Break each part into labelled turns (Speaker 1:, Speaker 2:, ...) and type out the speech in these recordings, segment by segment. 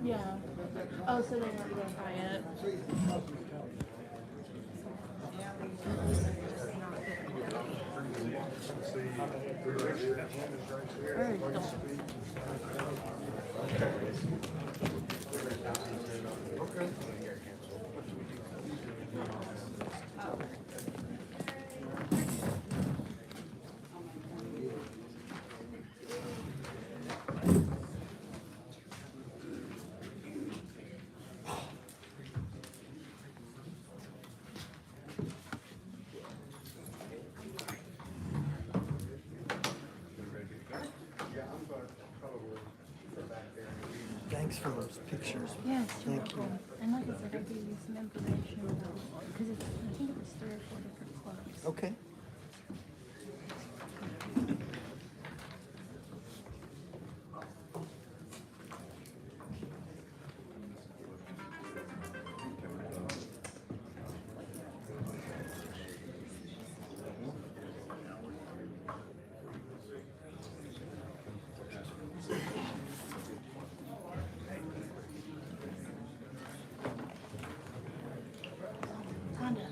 Speaker 1: Yeah. Oh, so they're not going to buy it. Or don't.
Speaker 2: Thanks for those pictures.
Speaker 1: Yeah, it's super
Speaker 2: Thank
Speaker 1: cool.
Speaker 2: you.
Speaker 1: And like I said, I gave you some information about, because I think it was 3 or 4 different clubs.
Speaker 2: Okay.
Speaker 1: Honda.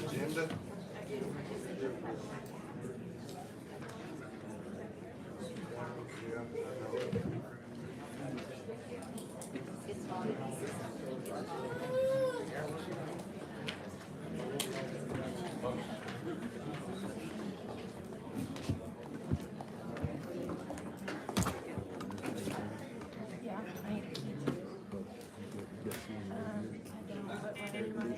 Speaker 3: Agenda.
Speaker 1: Yeah, I need a key too. I don't, but whatever you want.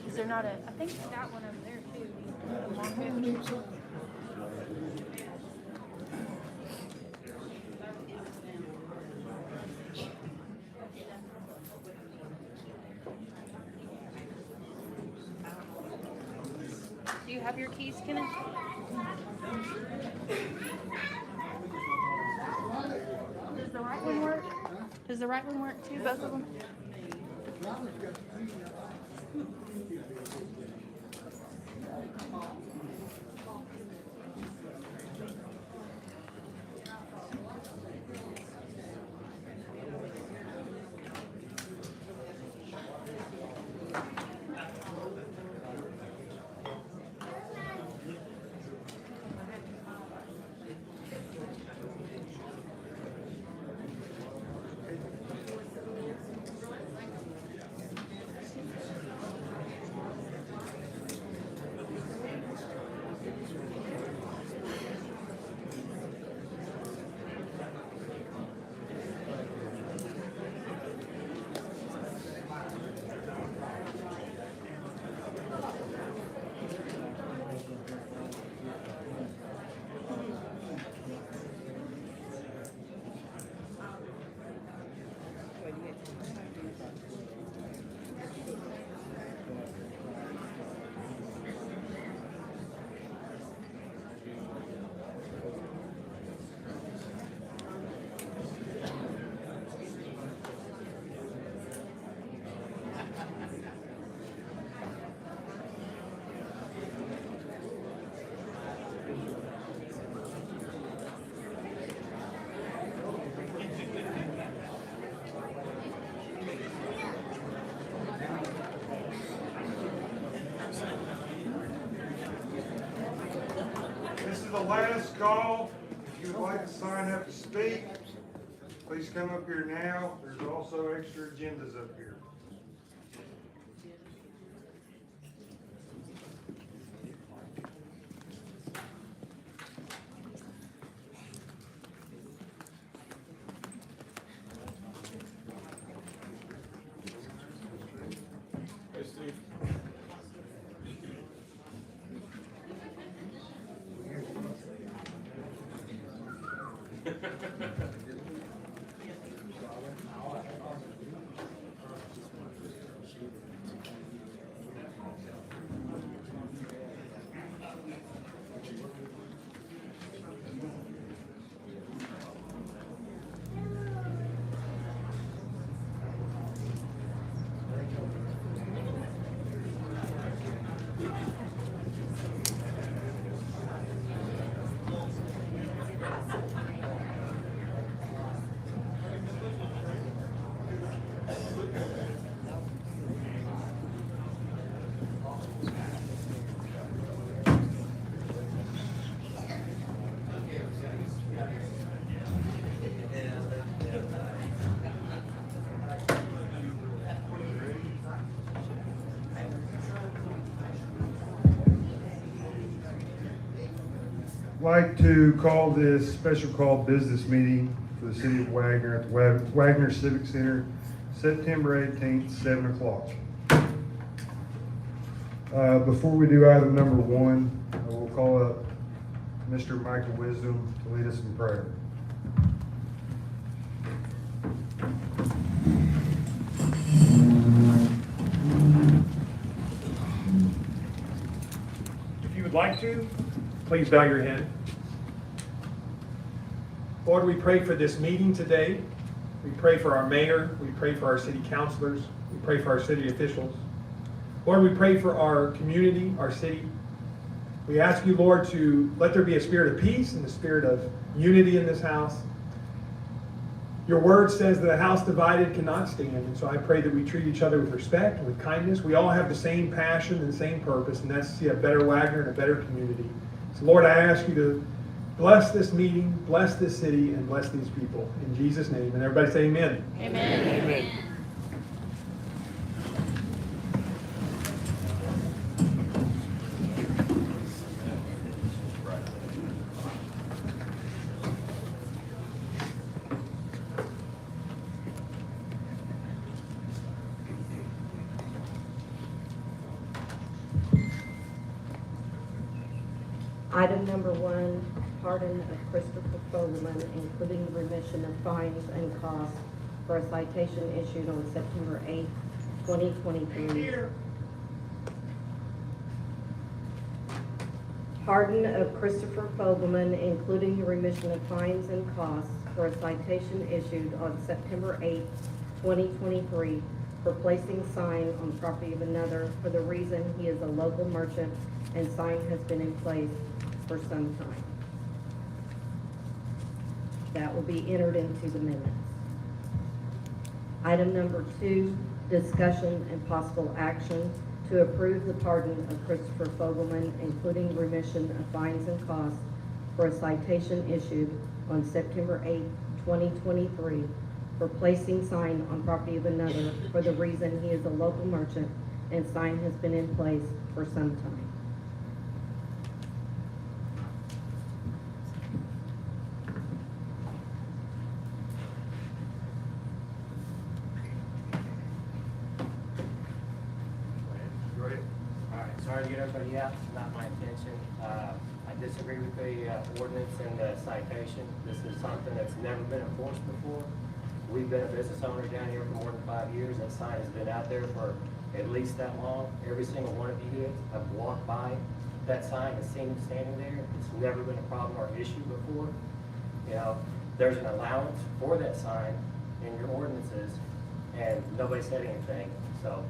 Speaker 1: Is there not a, I think that one over there too. The Wagoner. Do you have your keys, Kenneth? Does the right one work? Does the right one work too, both of them?
Speaker 3: This is the last call. If you would like to sign up to speak, please come up here now. There's also extra agendas up here. Like to call this special call business meeting for the city of Wagoner at the Wagoner Civic Center, September 18th, 7 o'clock. Before we do item number 1, I will call up Mr. Michael Wisdom to lead us in prayer. If you
Speaker 4: would like to, please bow your head. Lord, we pray for this meeting today. We pray for our mayor. We pray for our city councilors. We pray for our city officials. Lord, we pray for our community, our city. We ask you, Lord, to let there be a spirit of peace and a spirit of unity in this house. Your word says that a house divided cannot stand, and so I pray that we treat each other with respect and with kindness. We all have the same passion and the same purpose, and that's to see a better Wagoner and a better community. So Lord, I ask you to bless this meeting, bless this city, and bless these people. In Jesus' name. And everybody say amen.
Speaker 1: Amen.
Speaker 2: Amen.
Speaker 5: Item number 1, pardon of Christopher Fogelman, including the remission of fines and costs for a citation issued on September 8, 2023. Pardon of Christopher Fogelman, including the remission of fines and costs for a citation issued on September 8, 2023, for placing sign on property of another for the reason he is a local merchant and sign has been in place for some time. That will be entered into the minutes. Item number 2, discussion and possible action to approve the pardon of Christopher Fogelman, including remission of fines and costs for a citation issued on September 8, 2023, for placing sign on property of another for the reason he is a local merchant and sign has been in place for some time.
Speaker 4: Go ahead.
Speaker 6: All right, sorry to get everybody out, it's not my intention. I disagree with the ordinance and the citation. This is something that's never been enforced before. We've been a business owner down here for more than 5 years. That sign has been out there for at least that long. Every single one of you have walked by that sign and seen it standing there. It's never been a problem or issue before. You know, there's an allowance for that sign in your ordinances, and nobody said anything. So,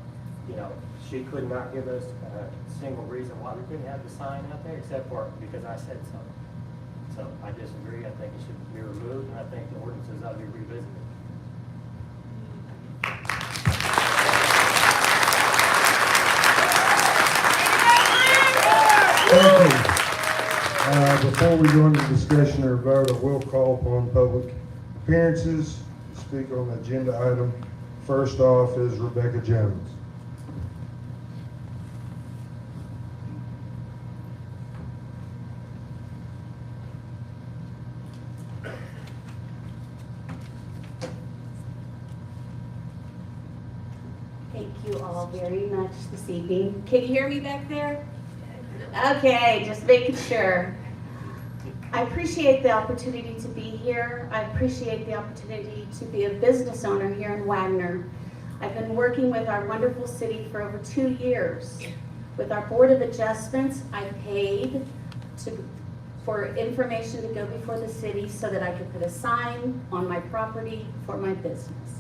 Speaker 6: you know, she could not give us a single reason why we couldn't have the sign out there, except for because I said so. So I disagree. I think it should be removed, and I think the ordinances ought to be revisited.
Speaker 7: Thank you. Before we go into discussion or vote, I will call upon public appearances to speak on the agenda item. First off is Rebecca Jones.
Speaker 8: Thank you all very much this evening. Can you hear me back there? Okay, just making sure. I appreciate the opportunity to be here. I appreciate the opportunity to be a business owner here in Wagoner. I've been working with our wonderful city for over 2 years. With our Board of Adjustments, I paid for information to go before the city so that I could put a sign on my property for my business.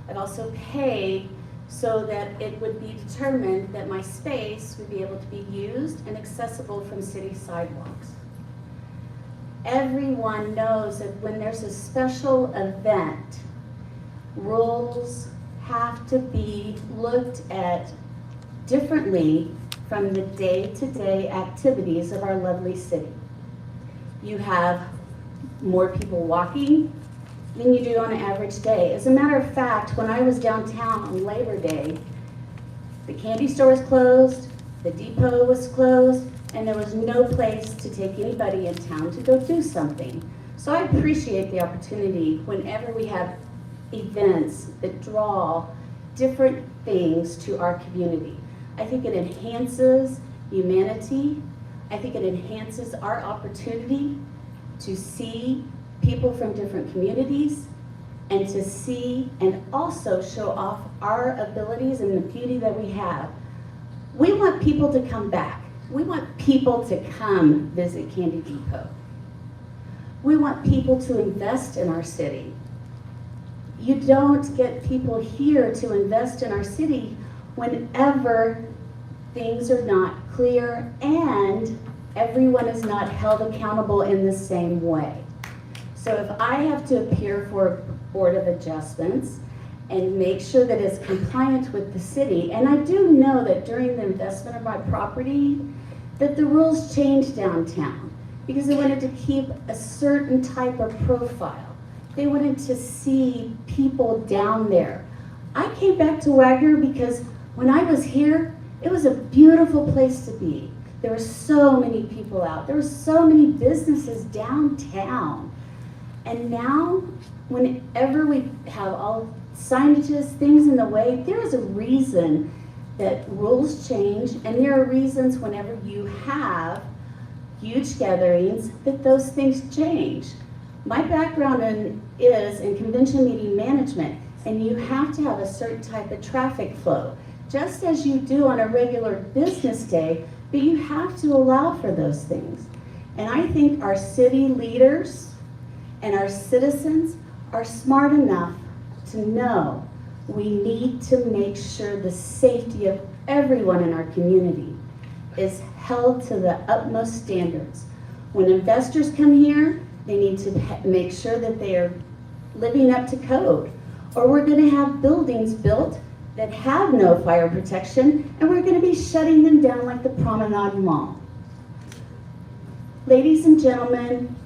Speaker 8: I've also paid so that it would be determined that my space would be able to be used and accessible from city sidewalks. Everyone knows that when there's a special event, rules have to be looked at differently from the day-to-day activities of our lovely city. You have more people walking than you do on an average day. As a matter of fact, when I was downtown on Labor Day, the candy store was closed, the depot was closed, and there was no place to take anybody in town to go do something. So I appreciate the opportunity whenever we have events that draw different things to our community. I think it enhances humanity. I think it enhances our opportunity to see people from different communities and to see and also show off our abilities and the beauty that we have. We want people to come back. We want people to come visit Candy Depot. We want people to invest in our city. You don't get people here to invest in our city whenever things are not clear and everyone is not held accountable in the same way. So if I have to appear for a Board of Adjustments and make sure that it's compliant with the city, and I do know that during the investment of my property, that the rules changed downtown because they wanted to keep a certain type of profile. They wanted to see people down there. I came back to Wagoner because when I was here, it was a beautiful place to be. There were so many people out. There were so many businesses downtown. And now, whenever we have all signages, things in the way, there is a reason that rules change, and there are reasons whenever you have huge gatherings that those things change. My background is in convention meeting management, and you have to have a certain type of traffic flow, just as you do on a regular business day, but you have to allow for those things. And I think our city leaders and our citizens are smart enough to know we need to make sure the safety of everyone in our community is held to the utmost standards. When investors come here, they need to make sure that they are living up to code. Or we're going to have buildings built that have no fire protection, and we're going to be shutting them down like the Promenade Mall. Ladies and gentlemen,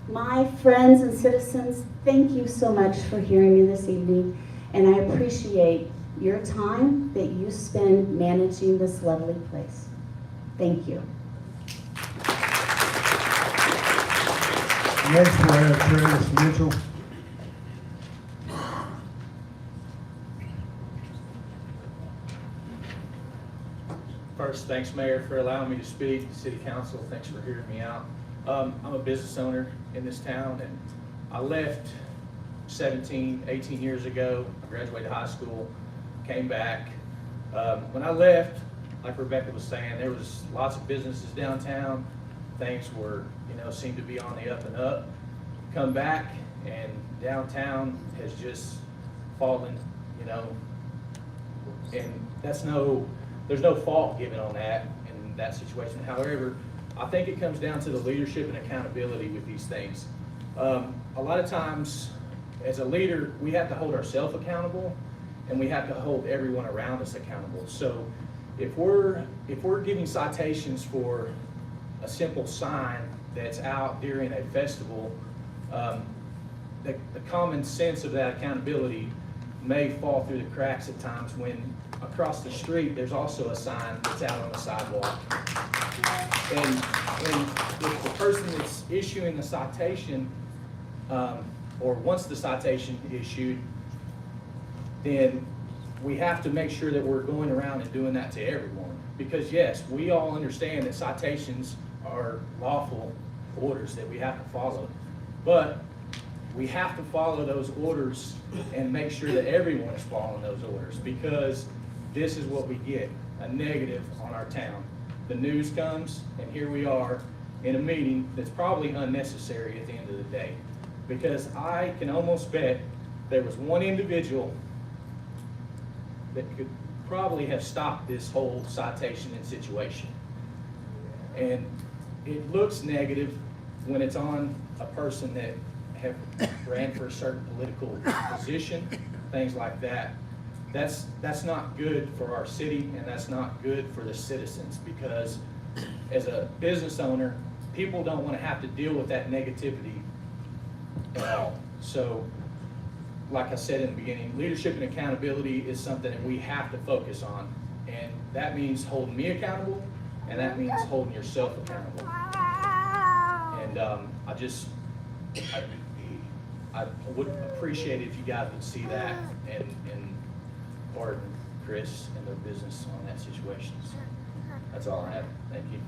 Speaker 8: my friends and citizens, thank you so much for hearing me this evening, and I appreciate your time that you spend managing this lovely place. Thank you.
Speaker 7: Next, we'll have Travis Mitchell.
Speaker 9: First, thanks, Mayor, for allowing me to speak. City Council, thanks for hearing me out. I'm a business owner in this town, and I left 18 years ago. I graduated high school, came back. When I left, like Rebecca was saying, there was lots of businesses downtown. Things were, seemed to be on the up and up. Come back, and downtown has just fallen, and there's no fault given on that in that situation. However, I think it comes down to the leadership and accountability with these things. A lot of times, as a leader, we have to hold ourselves accountable, and we have to hold everyone around us accountable. So, if we're giving citations for a simple sign that's out during a festival, the common sense of that accountability may fall through the cracks at times when across the street there's also a sign that's out on the sidewalk. And if the person that's issuing the citation, or once the citation issued, then we have to make sure that we're going around and doing that to everyone. Because yes, we all understand that citations are lawful orders that we have to follow. But we have to follow those orders and make sure that everyone is following those orders, because this is what we get, a negative on our town. The news comes, and here we are in a meeting that's probably unnecessary at the end of the day. Because I can almost bet there was one individual that could probably have stopped this whole citation and situation. And it looks negative when it's on a person that have ran for a certain political position, things like that. That's not good for our city, and that's not good for the citizens, because as a business owner, people don't want to have to deal with that negativity at all. So, like I said in the beginning, leadership and accountability is something that we have to focus on. And that means holding me accountable, and that means holding yourself accountable. And I would appreciate it if you guys would see that and pardon Chris and their business on that situation. So that's all I have. Thank you.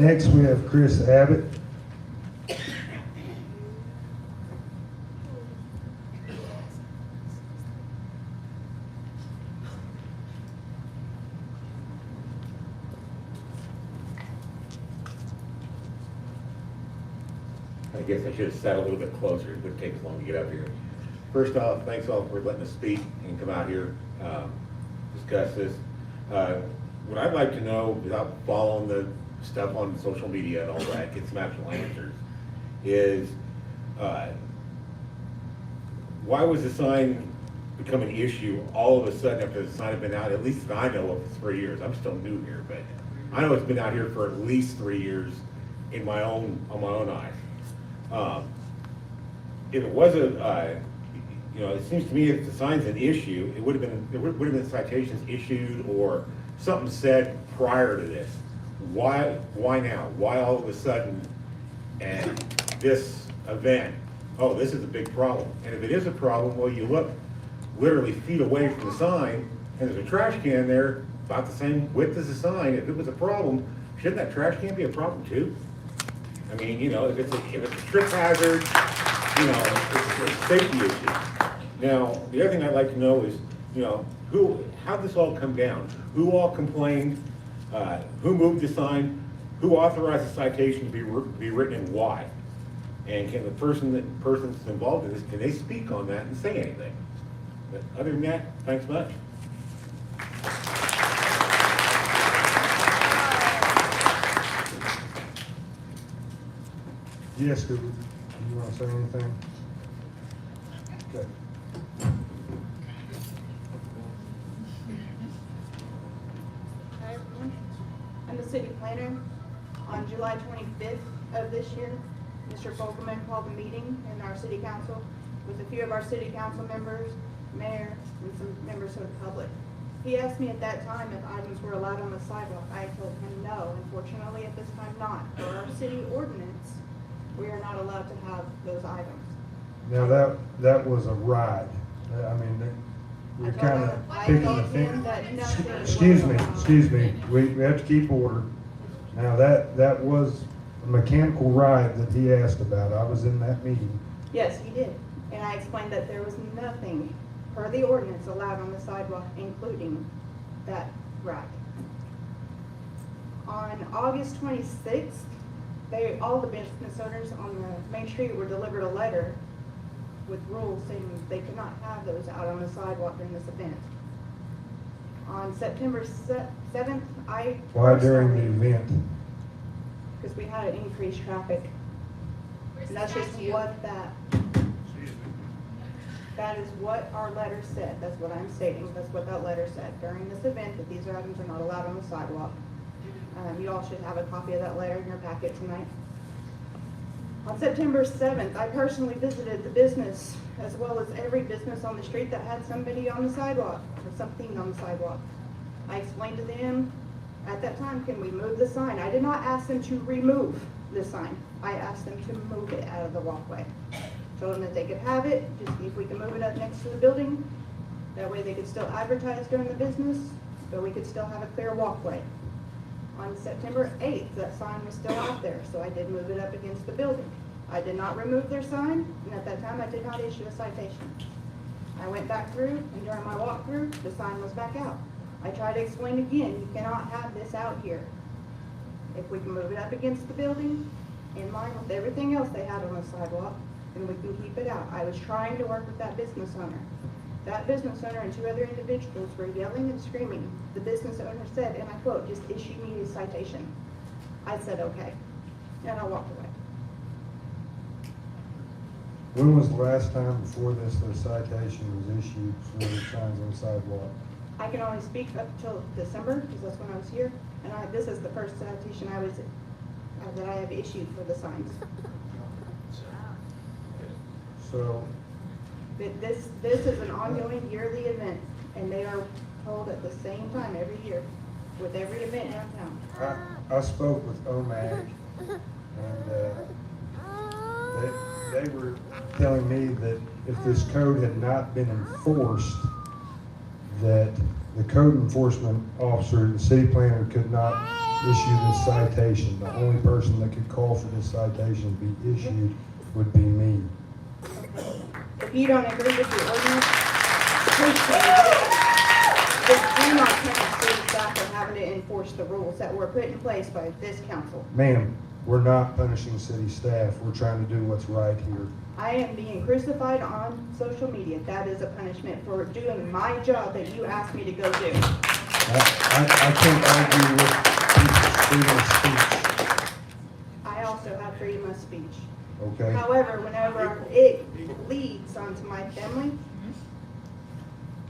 Speaker 7: Next, we have Chris Abbott.
Speaker 10: I guess I should have sat a little bit closer. It wouldn't take as long to get up here. First off, thanks all for letting us speak and come out here, discuss this. What I'd like to know, without following the stuff on social media and all that, get some actual answers, is why was the sign become an issue all of a sudden after the sign had been out, at least that I know of, for 3 years? I'm still new here, but I know it's been out here for at least 3 years on my own eyes. If it was it seems to me if the sign's an issue, there would have been citations issued or something said prior to this. Why now? Why all of a sudden and this event? Oh, this is a big problem. And if it is a problem, well, you look literally feet away from the sign, and there's a trash can there about the same width as the sign. If it was a problem, shouldn't that trash can be a problem too? I mean, if it's a trip hazard, it's a safety issue. Now, the other thing I'd like to know is, how'd this all come down? Who all complained? Who moved the sign? Who authorized the citation to be written and why? And can the persons involved in this, can they speak on that and say anything? But other than that, thanks much.
Speaker 7: Yes, do you want to say anything? Okay.
Speaker 11: Hi everyone, I'm the city planner. On July 25th of this year, Mr. Fogelman called a meeting in our city council with a few of our city council members, mayor, and some members of the public. He asked me at that time if items were allowed on the sidewalk. I told him no, unfortunately at this time not. For our city ordinance, we are not allowed to have those items.
Speaker 7: Now, that was a ride. I mean, we're kind of
Speaker 11: I
Speaker 7: picking
Speaker 11: told
Speaker 7: the
Speaker 11: him
Speaker 7: thing.
Speaker 11: that nothing was
Speaker 7: Excuse me, we have to keep order. Now, that was a mechanical ride that he asked about. I was in that meeting.
Speaker 11: Yes, he did. And I explained that there was nothing per the ordinance allowed on the sidewalk, including that ride. On August 26th, all the business owners on the main street were delivered a letter with rules saying they could not have those out on the sidewalk during this event. On September 7th,
Speaker 7: Why during the event?
Speaker 11: because we had an increased traffic. And that's just what that is what our letter said. That's what I'm stating. That's what that letter said. During this event, that these items are not allowed on the sidewalk. You all should have a copy of that letter in your packet tonight. On September 7th, I personally visited the business as well as every business on the street that had somebody on the sidewalk or something on the sidewalk. I explained to them at that time, can we move the sign? I did not ask them to remove the sign. I asked them to move it out of the walkway. Told them that they could have it, just see if we can move it up next to the building. That way they could still advertise during the business, but we could still have a clear walkway. On September 8th, that sign was still out there, so I did move it up against the building. I did not remove their sign, and at that time I did not issue a citation. I went back through, and during my walkthrough, the sign was back out. I tried to explain again, you cannot have this out here. If we can move it up against the building, in line with everything else they had on the sidewalk, then we can keep it out. I was trying to work with that business owner. That business owner and two other individuals were yelling and screaming. The business owner said, and I quote, "Just issue me a citation." I said, okay, and I walked away.
Speaker 7: When was the last time before this the citation was issued for the signs on the sidewalk?
Speaker 11: I can only speak up until December, because that's when I was here, and this is the first citation that I have issued for the signs.
Speaker 7: So,
Speaker 11: This is an ongoing yearly event, and they are held at the same time every year with every event downtown.
Speaker 7: I spoke with OMAG, and they were telling me that if this code had not been enforced, that the code enforcement officer, the city planner, could not issue this citation. The only person that could call for this citation to be issued would be me.
Speaker 11: If you don't agree with the ordinance, please change it. But do not tell the city staff for having to enforce the rules that were put in place by this council.
Speaker 7: Ma'am, we're not punishing city staff. We're trying to do what's right here.
Speaker 11: I am being crucified on social media. That is a punishment for doing my job that you asked me to go do.
Speaker 7: I can't argue with freedom of speech,
Speaker 11: I also have freedom of speech.
Speaker 7: okay?
Speaker 11: However, whenever it leads onto my family,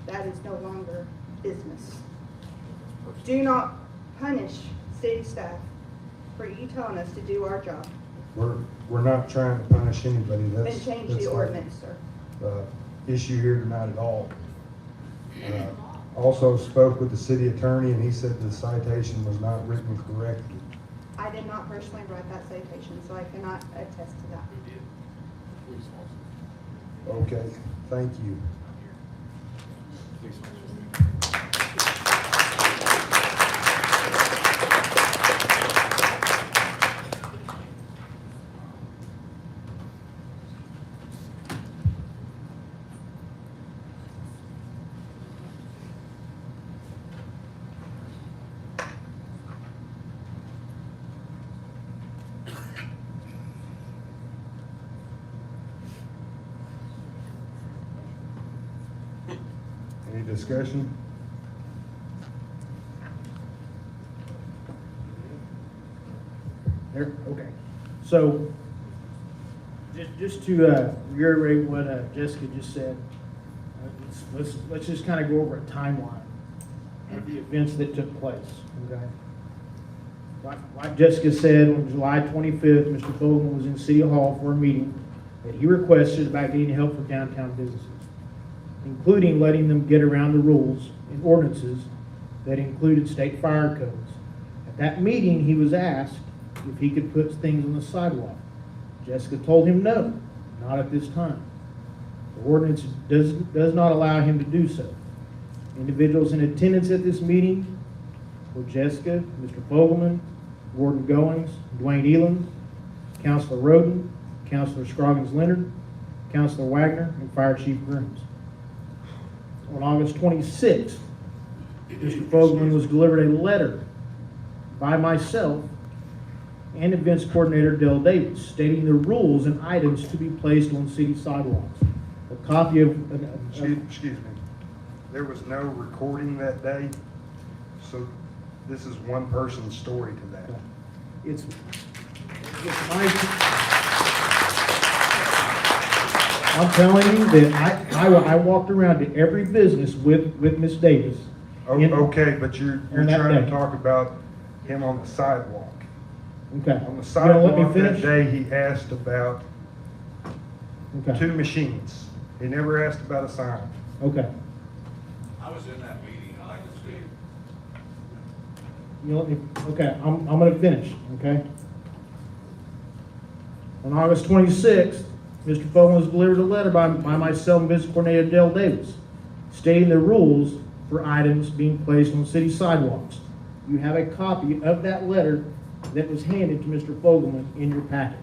Speaker 11: that is no longer business. Do not punish city staff for you telling us to do our job.
Speaker 7: We're not trying to punish anybody.
Speaker 11: Then
Speaker 7: That's
Speaker 11: change
Speaker 7: that's
Speaker 11: the
Speaker 7: not
Speaker 11: ordinance, sir.
Speaker 7: the issue here tonight at all. Also spoke with the city attorney, and he said the citation was not written correctly.
Speaker 11: I did not personally write that citation, so I cannot attest to that.
Speaker 7: Okay, thank you. Any discussion?
Speaker 12: There, okay. So, just to reiterate what Jessica just said, let's just kind of go over a timeline of the events that took place, okay? Like Jessica said, on July 25th, Mr. Fogelman was in City Hall for a meeting that he requested about getting help for downtown businesses, including letting them get around the rules and ordinances that included state fire codes. At that meeting, he was asked if he could put things on the sidewalk. Jessica told him no, not at this time. The ordinance does not allow him to do so. Individuals in attendance at this meeting were Jessica, Mr. Fogelman, Warden Goings, Dwayne Elam, Councilor Roden, Councilor Scroggins-Leonard, Councilor Wagner, and Fire Chief Grooms. On August 26th, Mr. Fogelman was delivered a letter by myself and Events Coordinator Dell Davis stating the rules and items to be placed on city sidewalks. A copy of...
Speaker 7: Excuse me. There was no recording that day, so this is one person's story to that.
Speaker 12: It's my... I'm telling you that I walked around to every business with Miss Davis.
Speaker 7: Okay, but you're
Speaker 12: on that
Speaker 7: trying to
Speaker 12: day.
Speaker 7: talk about him on the sidewalk.
Speaker 12: Okay.
Speaker 7: On the
Speaker 12: You gonna let
Speaker 7: sidewalk
Speaker 12: me
Speaker 7: that
Speaker 12: finish?
Speaker 7: day, he asked about
Speaker 12: Okay.
Speaker 7: 2 machines. He never asked about a sign.
Speaker 12: Okay.
Speaker 13: I was in that meeting, I like to see it.
Speaker 12: You let me, okay, I'm gonna finish, okay? On August 26th, Mr. Fogelman was delivered a letter by myself and Business Coordinator Dale Davis stating the rules for items being placed on city sidewalks. You have a copy of that letter that was handed to Mr. Fogelman in your packet.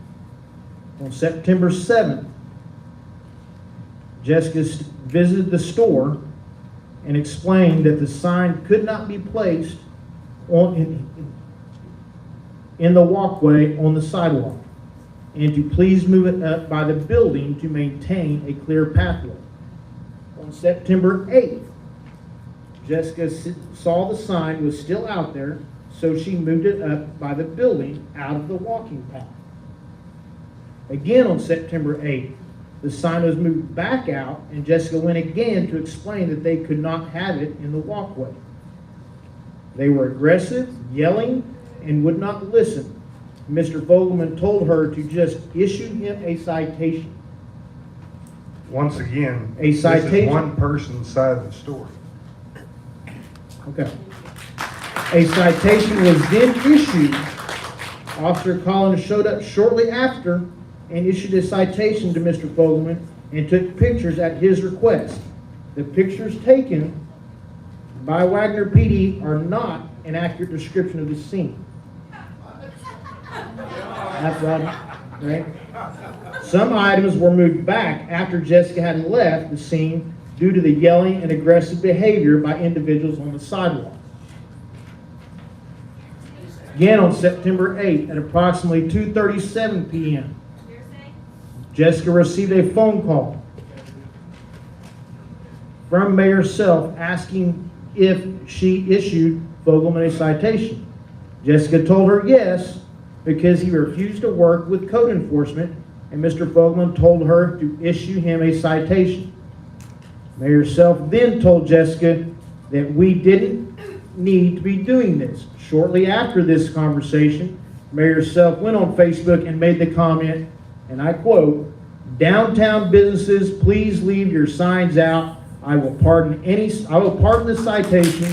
Speaker 12: On September 7th, Jessica visited the store and explained that the sign could not be placed in the walkway on the sidewalk, and to please move it up by the building to maintain a clear pathway. On September 8th, Jessica saw the sign was still out there, so she moved it up by the building out of the walking path. Again on September 8th, the sign was moved back out, and Jessica went again to explain that they could not have it in the walkway. They were aggressive, yelling, and would not listen. Mr. Fogelman told her to just issue him a citation.
Speaker 7: Once again,
Speaker 12: A
Speaker 7: this
Speaker 12: citation.
Speaker 7: is one person's side of the story.
Speaker 12: Okay. A citation was then issued. Officer Collins showed up shortly after and issued a citation to Mr. Fogelman and took pictures at his request. The pictures taken by Wagoner PD are not an accurate description of the scene. That's right. Some items were moved back after Jessica had left the scene due to the yelling and aggressive behavior by individuals on the sidewalk. Again, on September 8th at approximately 2:37 p.m., Jessica received a phone call from Mayor Self asking if she issued Fogelman a citation. Jessica told her yes, because he refused to work with code enforcement, and Mr. Fogelman told her to issue him a citation. Mayor Self then told Jessica that we didn't need to be doing this. Shortly after this conversation, Mayor Self went on Facebook and made the comment, and I quote, "Downtown businesses, please leave your signs out. I will pardon the citation,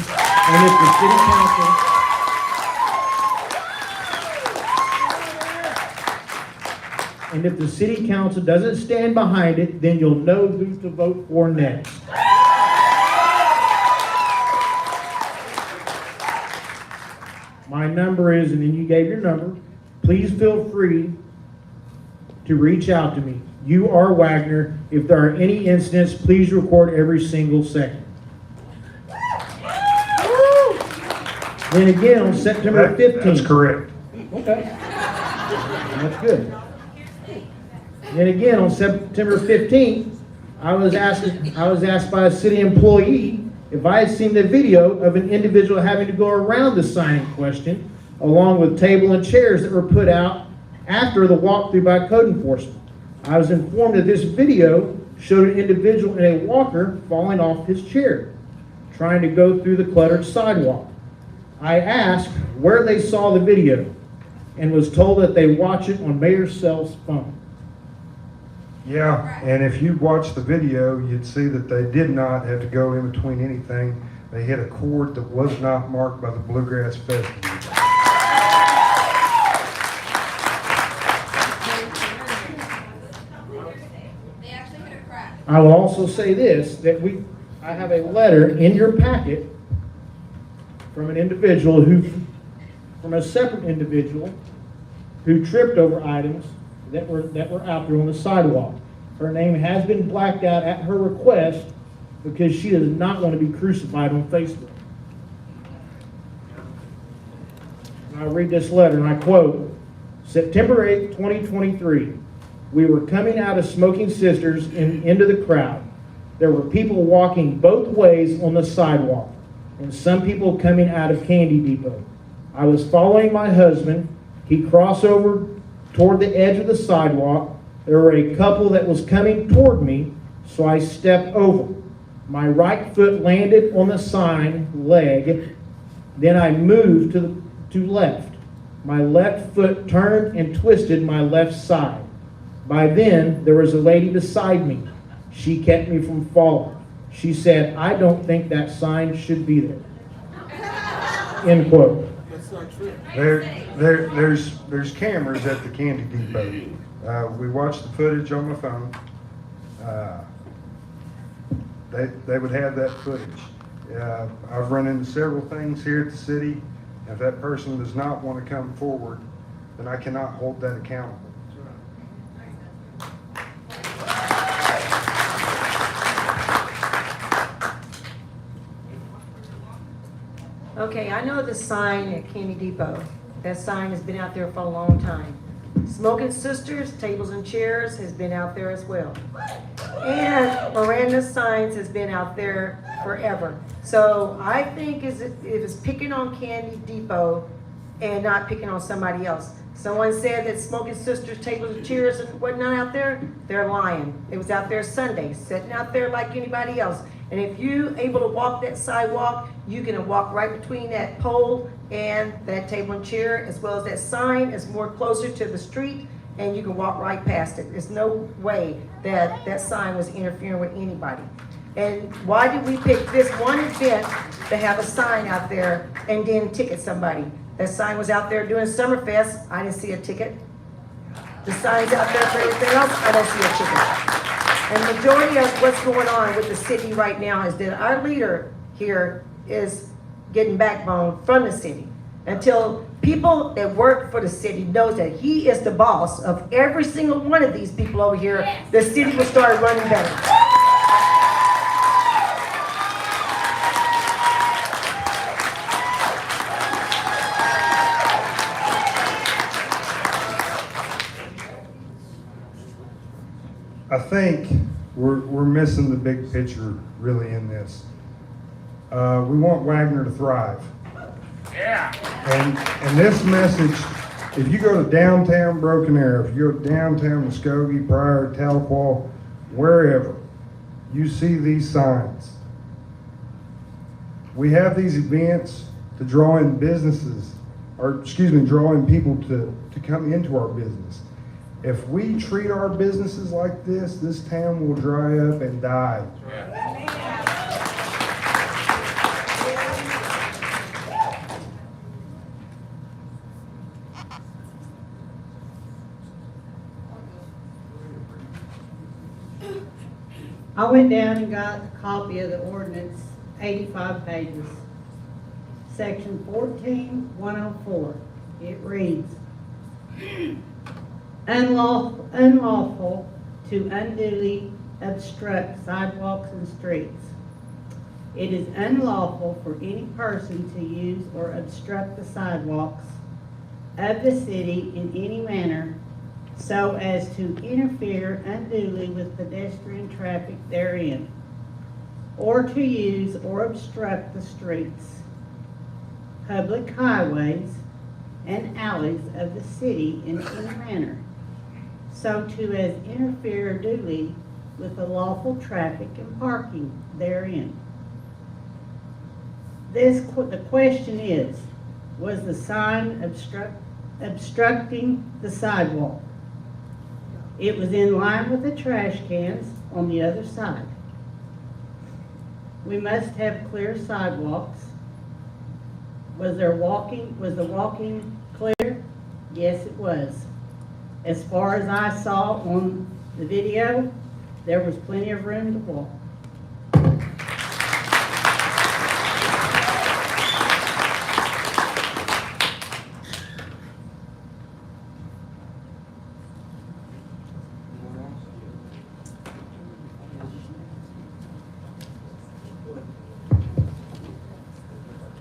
Speaker 12: and if the city council doesn't stand behind it, then you'll know who to vote for next." My number is, and then you gave your number. Please feel free to reach out to me. You are Wagoner. If there are any incidents, please record every single second. Then again on September 15th.
Speaker 4: That's correct.
Speaker 12: Okay. That's good. Then again on September 15th, I was asked by a city employee if I had seen the video of an individual having to go around the sign in question, along with table and chairs that were put out after the walkthrough by code enforcement. I was informed that this video showed an individual in a walker falling off his chair, trying to go through the cluttered sidewalk. I asked where they saw the video and was told that they watch it on Mayor Self's phone.
Speaker 2: Yeah, and if you watch the video, you'd see that they did not have to go in between anything. They hit a chord that was not marked by the Bluegrass Festival.
Speaker 12: I will also say this, that I have a letter in your packet from an individual from a separate individual who tripped over items that were out there on the sidewalk. Her name has been blacked out at her request because she does not want to be crucified on Facebook. And I'll read this letter, and I quote, September 8th, 2023. We were coming out of Smoking Sisters into the crowd. There were people walking both ways on the sidewalk, and some people coming out of Candy Depot. I was following my husband. He crossed over toward the edge of the sidewalk. There were a couple that was coming toward me, so I stepped over. My right foot landed on the sign leg. Then I moved to left. My left foot turned and twisted my left side. By then, there was a lady beside me. She kept me from falling. She said, "I don't think that sign should be there." End quote.
Speaker 9: That's not true.
Speaker 2: There's cameras at the Candy Depot. We watched the footage on my phone. They would have that footage. I've run into several things here at the city. If that person does not want to come forward, then I cannot hold that accountable.
Speaker 14: Okay, I know the sign at Candy Depot. That sign has been out there for a long time. Smoking Sisters, Tables and Chairs has been out there as well. And Miranda's Signs has been out there forever. So I think if it's picking on Candy Depot and not picking on somebody else. Someone said that Smoking Sisters, Tables and Chairs wasn't out there. They're lying. It was out there Sunday, sitting out there like anybody else. And if you able to walk that sidewalk, you can walk right between that pole and that table and chair, as well as that sign is more closer to the street, and you can walk right past it. There's no way that that sign was interfering with anybody. And why did we pick this one event to have a sign out there and then ticket somebody? That sign was out there doing Summerfest. I didn't see a ticket. The sign's out there for everything else. I don't see a ticket. And the majority of what's going on with the city right now is that our leader here is getting backbone from the city. Until people that work for the city knows that he is the boss of every single one of these people over here, the city will start running better.
Speaker 2: I think we're missing the big picture really in this. We want Wagoner to thrive.
Speaker 13: Yeah.
Speaker 2: And this message, if you go to downtown Broken Arrow, if you go downtown Muskogee, Pryor, Tahlequah, wherever, you see these signs. We have these events to draw in businesses, or excuse me, draw in people to come into our business. If we treat our businesses like this town will dry up and die.
Speaker 15: I went down and got a copy of the ordinance, 85 pages. Section 14-104, it reads, unlawful to unduly obstruct sidewalks and streets. It is unlawful for any person to use or obstruct the sidewalks of the city in any manner so as to interfere unduly with pedestrian traffic therein, or to use or obstruct the streets, public highways, and alleys of the city in any manner, so to as interfere duly with the lawful traffic and parking therein. The question is, was the sign obstructing the sidewalk? It was in line with the trash cans on the other side. We must have clear sidewalks. Was the walking clear? Yes, it was. As far as I saw on the video, there was plenty of room to walk.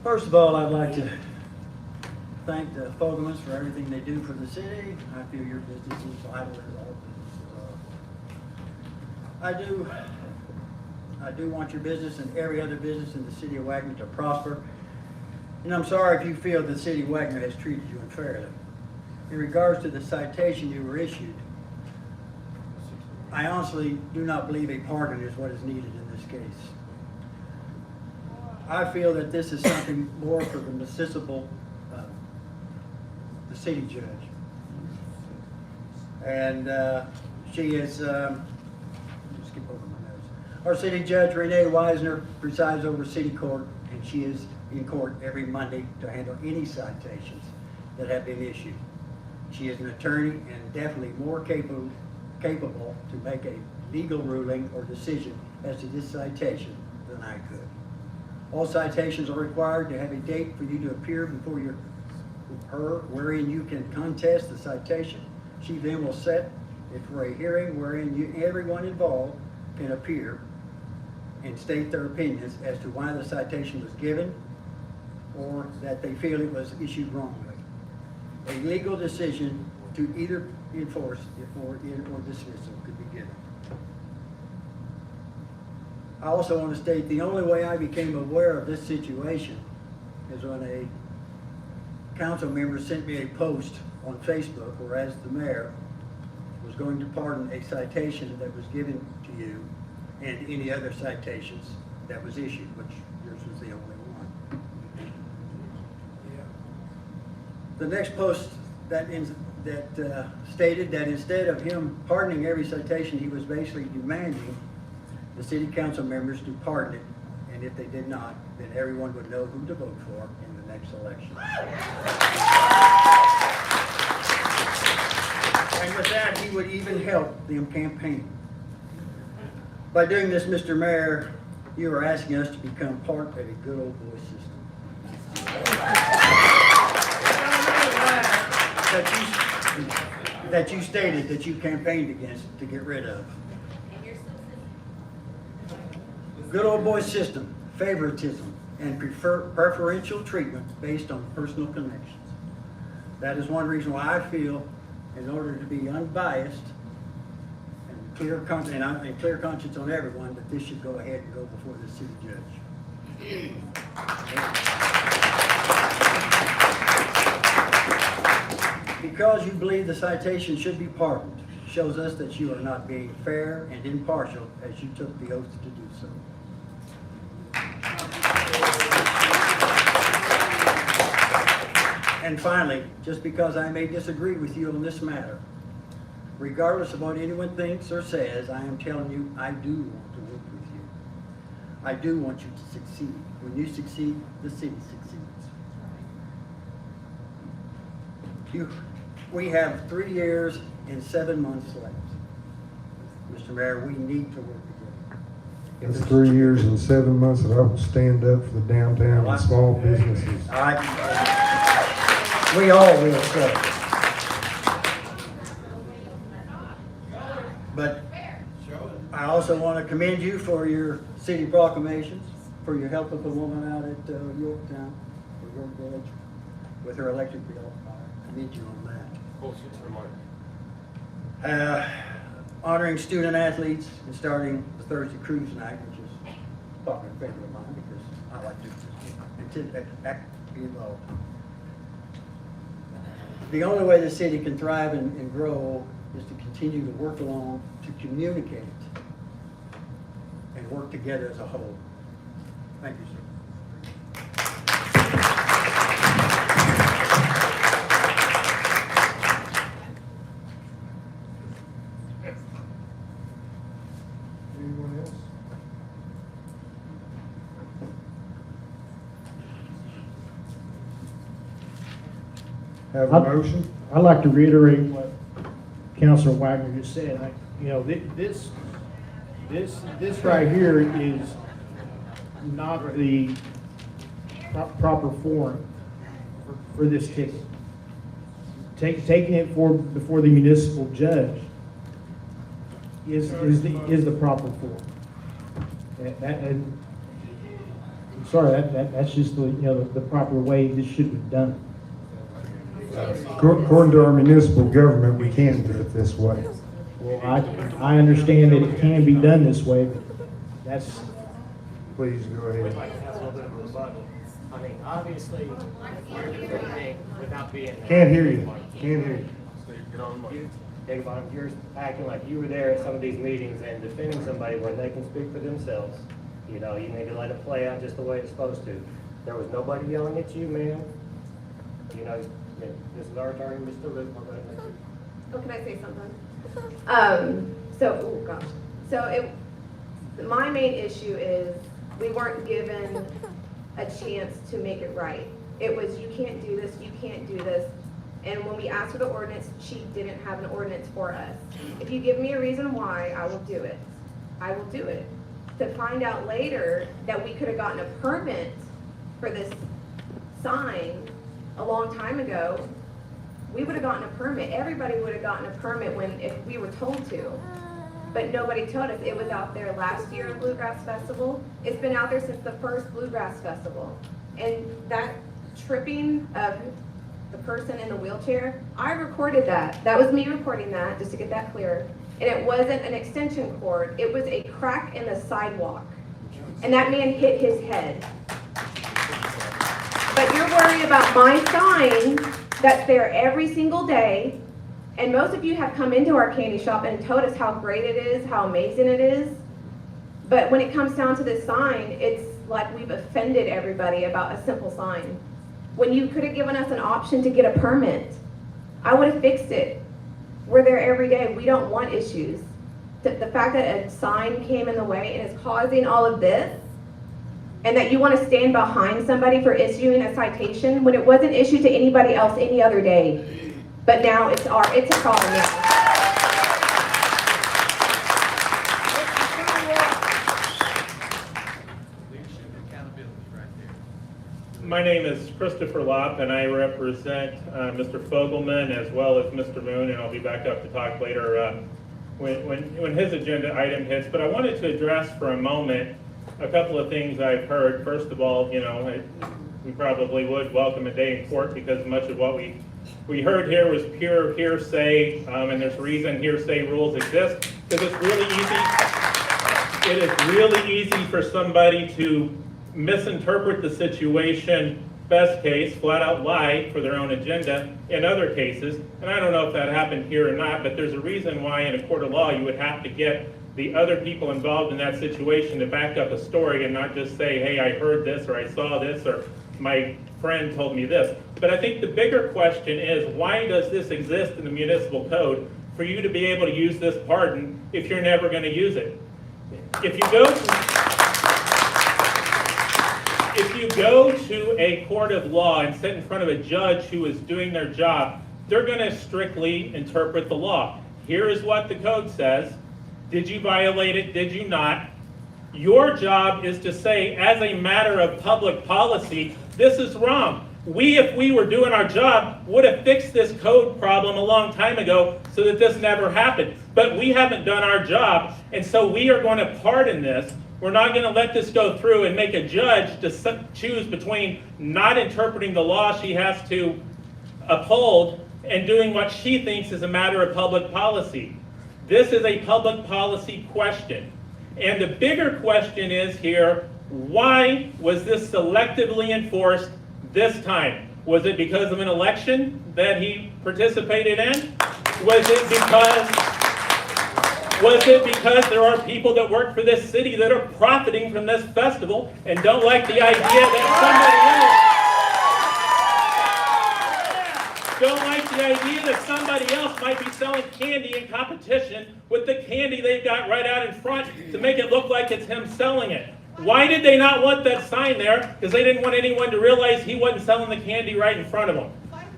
Speaker 16: First of all, I'd like to thank the Fogelmans for everything they do for the city. I feel your business is vital as all businesses are. I do want your business and every other business in the city of Wagoner to prosper. And I'm sorry if you feel the city of Wagoner has treated you unfairly. In regards to the citation you were issued, I honestly do not believe a pardon is what is needed in this case. I feel that this is something more for the municipal, the city judge. And she is, skip over my notes. Our city judge, Renee Wisner, presides over city court, and she is in court every Monday to handle any citations that have been issued. She is an attorney and definitely more capable to make a legal ruling or decision as to this citation than I could. All citations are required to have a date for you to appear before her wherein you can contest the citation. She then will set it for a hearing wherein everyone involved can appear and state their opinions as to why the citation was given or that they feel it was issued wrongly. A legal decision to either enforce it or dismissal could be given. I also want to state the only way I became aware of this situation is when a council member sent me a post on Facebook whereas the mayor was going to pardon a citation that was given to you and any other citations that was issued, which yours was the only one. The next post that stated that instead of him pardoning every citation, he was basically demanding the city council members to pardon it, and if they did not, then everyone would know who to vote for in the next election. And with that, he would even help them campaign. By doing this, Mr. Mayor, you are asking us to become part of a good old boy system. That you stated that you campaigned against to get rid of. Good old boy system, favoritism, and preferential treatment based on personal connections. That is one reason why I feel in order to be unbiased and clear conscience, and I'm in clear conscience on everyone, that this should go ahead and go before the city judge. Because you believe the citation should be pardoned, shows us that you are not being fair and impartial as you took the oath to do so. And finally, just because I may disagree with you on this matter, regardless of what anyone thinks or says, I am telling you, I do want to work with you. I do want you to succeed. When you succeed, the city succeeds. We have 3 years and 7 months left. Mr. Mayor, we need to work together.
Speaker 2: That's 3 years and 7 months that I will stand up for the downtown and small businesses.
Speaker 16: We all will, sir. But I also want to commend you for your city proclamations, for your help with the woman out at Yorktown, or York Village, with her electric bill. I commend you on that. Honoring student athletes and starting the Thursday cruise night, which is a popular favorite of mine because I like to be involved. The only way the city can thrive and grow is to continue to work along, to communicate, and work together as a whole. Thank you, sir.
Speaker 2: Anyone else? Have a motion?
Speaker 12: I'd like to reiterate what Councilor Wagner just said. This right here is not the proper forum for this ticket. Taking it before the municipal judge is the proper forum. I'm sorry, that's just the proper way this should be done.
Speaker 2: According to our municipal government, we can do it this way.
Speaker 12: Well, I understand that it can be done this way, but that's.
Speaker 2: Please go ahead.
Speaker 6: I mean, obviously, you're defending without being.
Speaker 2: Can't hear you. Can't hear you.
Speaker 6: Think about it, you're acting like you were there at some of these meetings and defending somebody when they can speak for themselves. You know, you need to let it play out just the way it's supposed to. There was nobody yelling at you, ma'am. You know, this is our attorney, Mr. Littler.
Speaker 17: Oh, can I say something? Oh gosh. My main issue is we weren't given a chance to make it right. It was, you can't do this, you can't do this. And when we asked for the ordinance, she didn't have an ordinance for us. If you give me a reason why, I will do it. I will do it. To find out later that we could have gotten a permit for this sign a long time ago, we would have gotten a permit. Everybody would have gotten a permit if we were told to. But nobody told us. It was out there last year at Bluegrass Festival. It's been out there since the first Bluegrass Festival. And that tripping of the person in the wheelchair, I recorded that. That was me recording that, just to get that clear. And it wasn't an extension cord. It was a crack in the sidewalk. And that man hit his head. But you're worried about my sign that's there every single day. And most of you have come into our candy shop and told us how great it is, how amazing it is. But when it comes down to this sign, it's like we've offended everybody about a simple sign. When you could have given us an option to get a permit, I would have fixed it. We're there every day. We don't want issues. The fact that a sign came in the way and is causing all of this, and that you want to stand behind somebody for issuing a citation when it wasn't issued to anybody else any other day. But now it's a problem now.
Speaker 18: My name is Christopher Lopp, and I represent Mr. Fogelman as well as Mr. Moon, and I'll be back up to talk later when his agenda item hits. But I wanted to address for a moment a couple of things I've heard. First of all, we probably would welcome a day in court because much of what we heard here was pure hearsay, and there's reason hearsay rules exist. Because it's really easy. It is really easy for somebody to misinterpret the situation, best case, flat out lie for their own agenda in other cases. And I don't know if that happened here or not, but there's a reason why in a court of law you would have to get the other people involved in that situation to back up a story and not just say, hey, I heard this, or I saw this, or my friend told me this. But I think the bigger question is, why does this exist in the municipal code for you to be able to use this pardon if you're never going to use it? If you go to a court of law and sit in front of a judge who is doing their job, they're going to strictly interpret the law. Here is what the code says. Did you violate it? Did you not? Your job is to say, as a matter of public policy, this is wrong. We, if we were doing our job, would have fixed this code problem a long time ago so that this never happened. But we haven't done our job, and so we are going to pardon this. We're not going to let this go through and make a judge to choose between not interpreting the law she has to uphold and doing what she thinks is a matter of public policy. This is a public policy question. And the bigger question is here, why was this selectively enforced this time? Was it because of an election that he participated in? Was it because there are people that work for this city that are profiting from this festival and don't like the idea that somebody else might be selling candy in competition with the candy they've got right out in front to make it look like it's him selling it? Why did they not want that sign there? Because they didn't want anyone to realize he wasn't selling the candy right in front of them.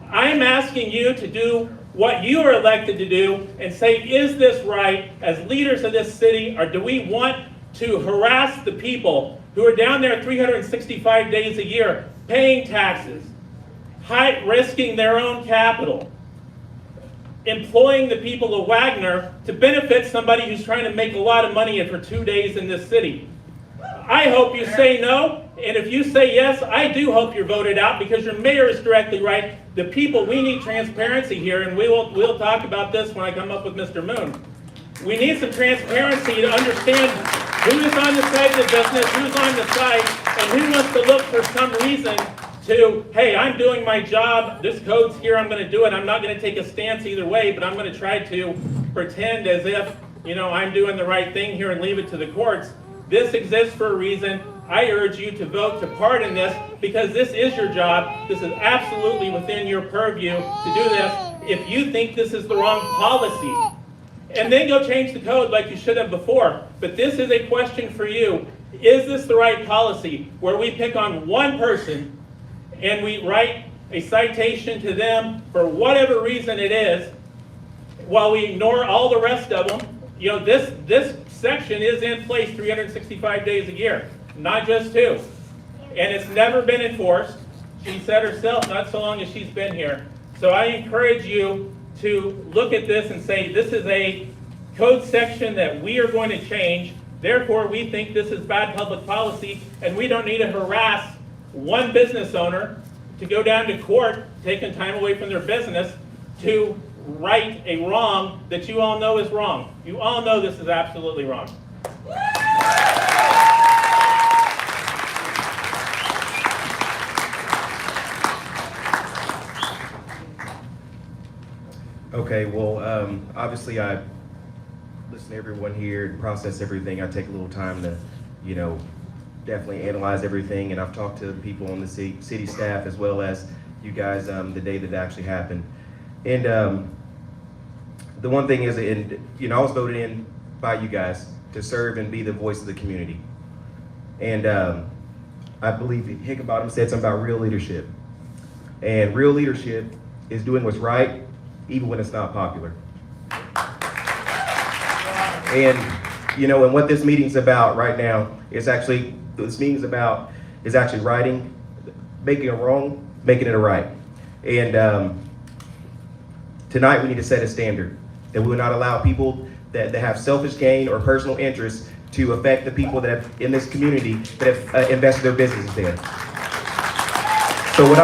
Speaker 18: I'm asking you to do what you are elected to do and say, is this right as leaders of this city, or do we want to harass the people who are down there 365 days a year, paying taxes, risking their own capital, employing the people of Wagoner to benefit somebody who's trying to make a lot of money for 2 days in this city? I hope you say no, and if you say yes, I do hope you're voted out, because your mayor is directly right. The people, we need transparency here, and we'll talk about this when I come up with Mr. Moon. We need some transparency to understand who is on the side of the business, who's on the side, and who wants to look for some reason to, hey, I'm doing my job, this code's here, I'm going to do it. I'm not going to take a stance either way, but I'm going to try to pretend as if, I'm doing the right thing here and leave it to the courts. This exists for a reason. I urge you to vote to pardon this, because this is your job. This is absolutely within your purview to do this if you think this is the wrong policy. And then go change the code like you should have before. But this is a question for you. Is this the right policy where we pick on one person and we write a citation to them for whatever reason it is, while we ignore all the rest of them? This section is in place 365 days a year, not just 2. And it's never been enforced. She said herself, not so long as she's been here. So I encourage you to look at this and say, this is a code section that we are going to change. Therefore, we think this is bad public policy, and we don't need to harass one business owner to go down to court, taking time away from their business, to right a wrong that you all know is wrong. You all know this is absolutely wrong.
Speaker 19: Okay, well, obviously I listen to everyone here and process everything. I take a little time to, definitely analyze everything, and I've talked to people on the city staff as well as you guys the day that it actually happened. And the one thing is, I was voted in by you guys to serve and be the voice of the community. And I believe Hickenbottom said something about real leadership. And real leadership is doing what's right, even when it's not popular. And, and what this meeting's about right now is actually, righting, making a wrong, making it a right. And tonight we need to set a standard that we will not allow people that have selfish gain or personal interests to affect the people that have, in this community, that have invested their businesses in. So what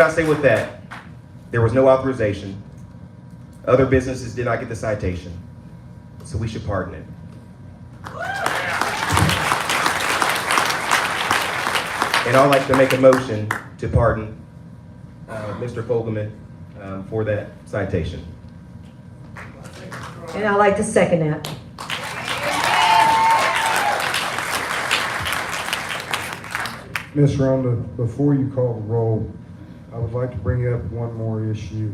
Speaker 19: I say with that, there was no authorization. Other businesses did not get the citation, so we should pardon it. And I'd like to make a motion to pardon Mr. Fogelman for that citation.
Speaker 14: And I'd like to second that.
Speaker 2: Ms. Rhonda, before you call the roll, I would like to bring up one more issue.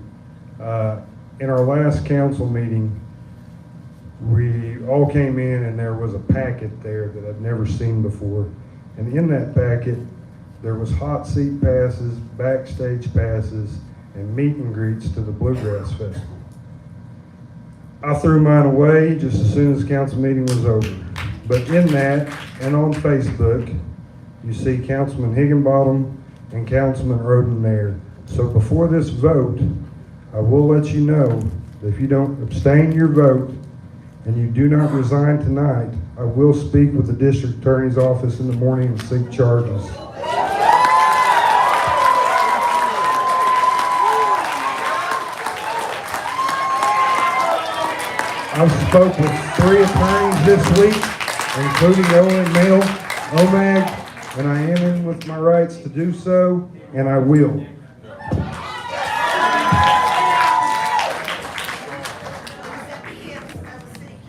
Speaker 2: In our last council meeting, we all came in and there was a packet there that I've never seen before. And in that packet, there was hot seat passes, backstage passes, and meet and greets to the Bluegrass Festival. I threw mine away just as soon as the council meeting was over. But in that, and on Facebook, you see Councilman Higginbottom and Councilman Roden there. So before this vote, I will let you know that if you don't abstain your vote and you do not resign tonight, I will speak with the district attorney's office in the morning and seek charges. I've spoke with 3 attorneys this week, including Owen Mill, OMAG, and I am in with my rights to do so, and I will.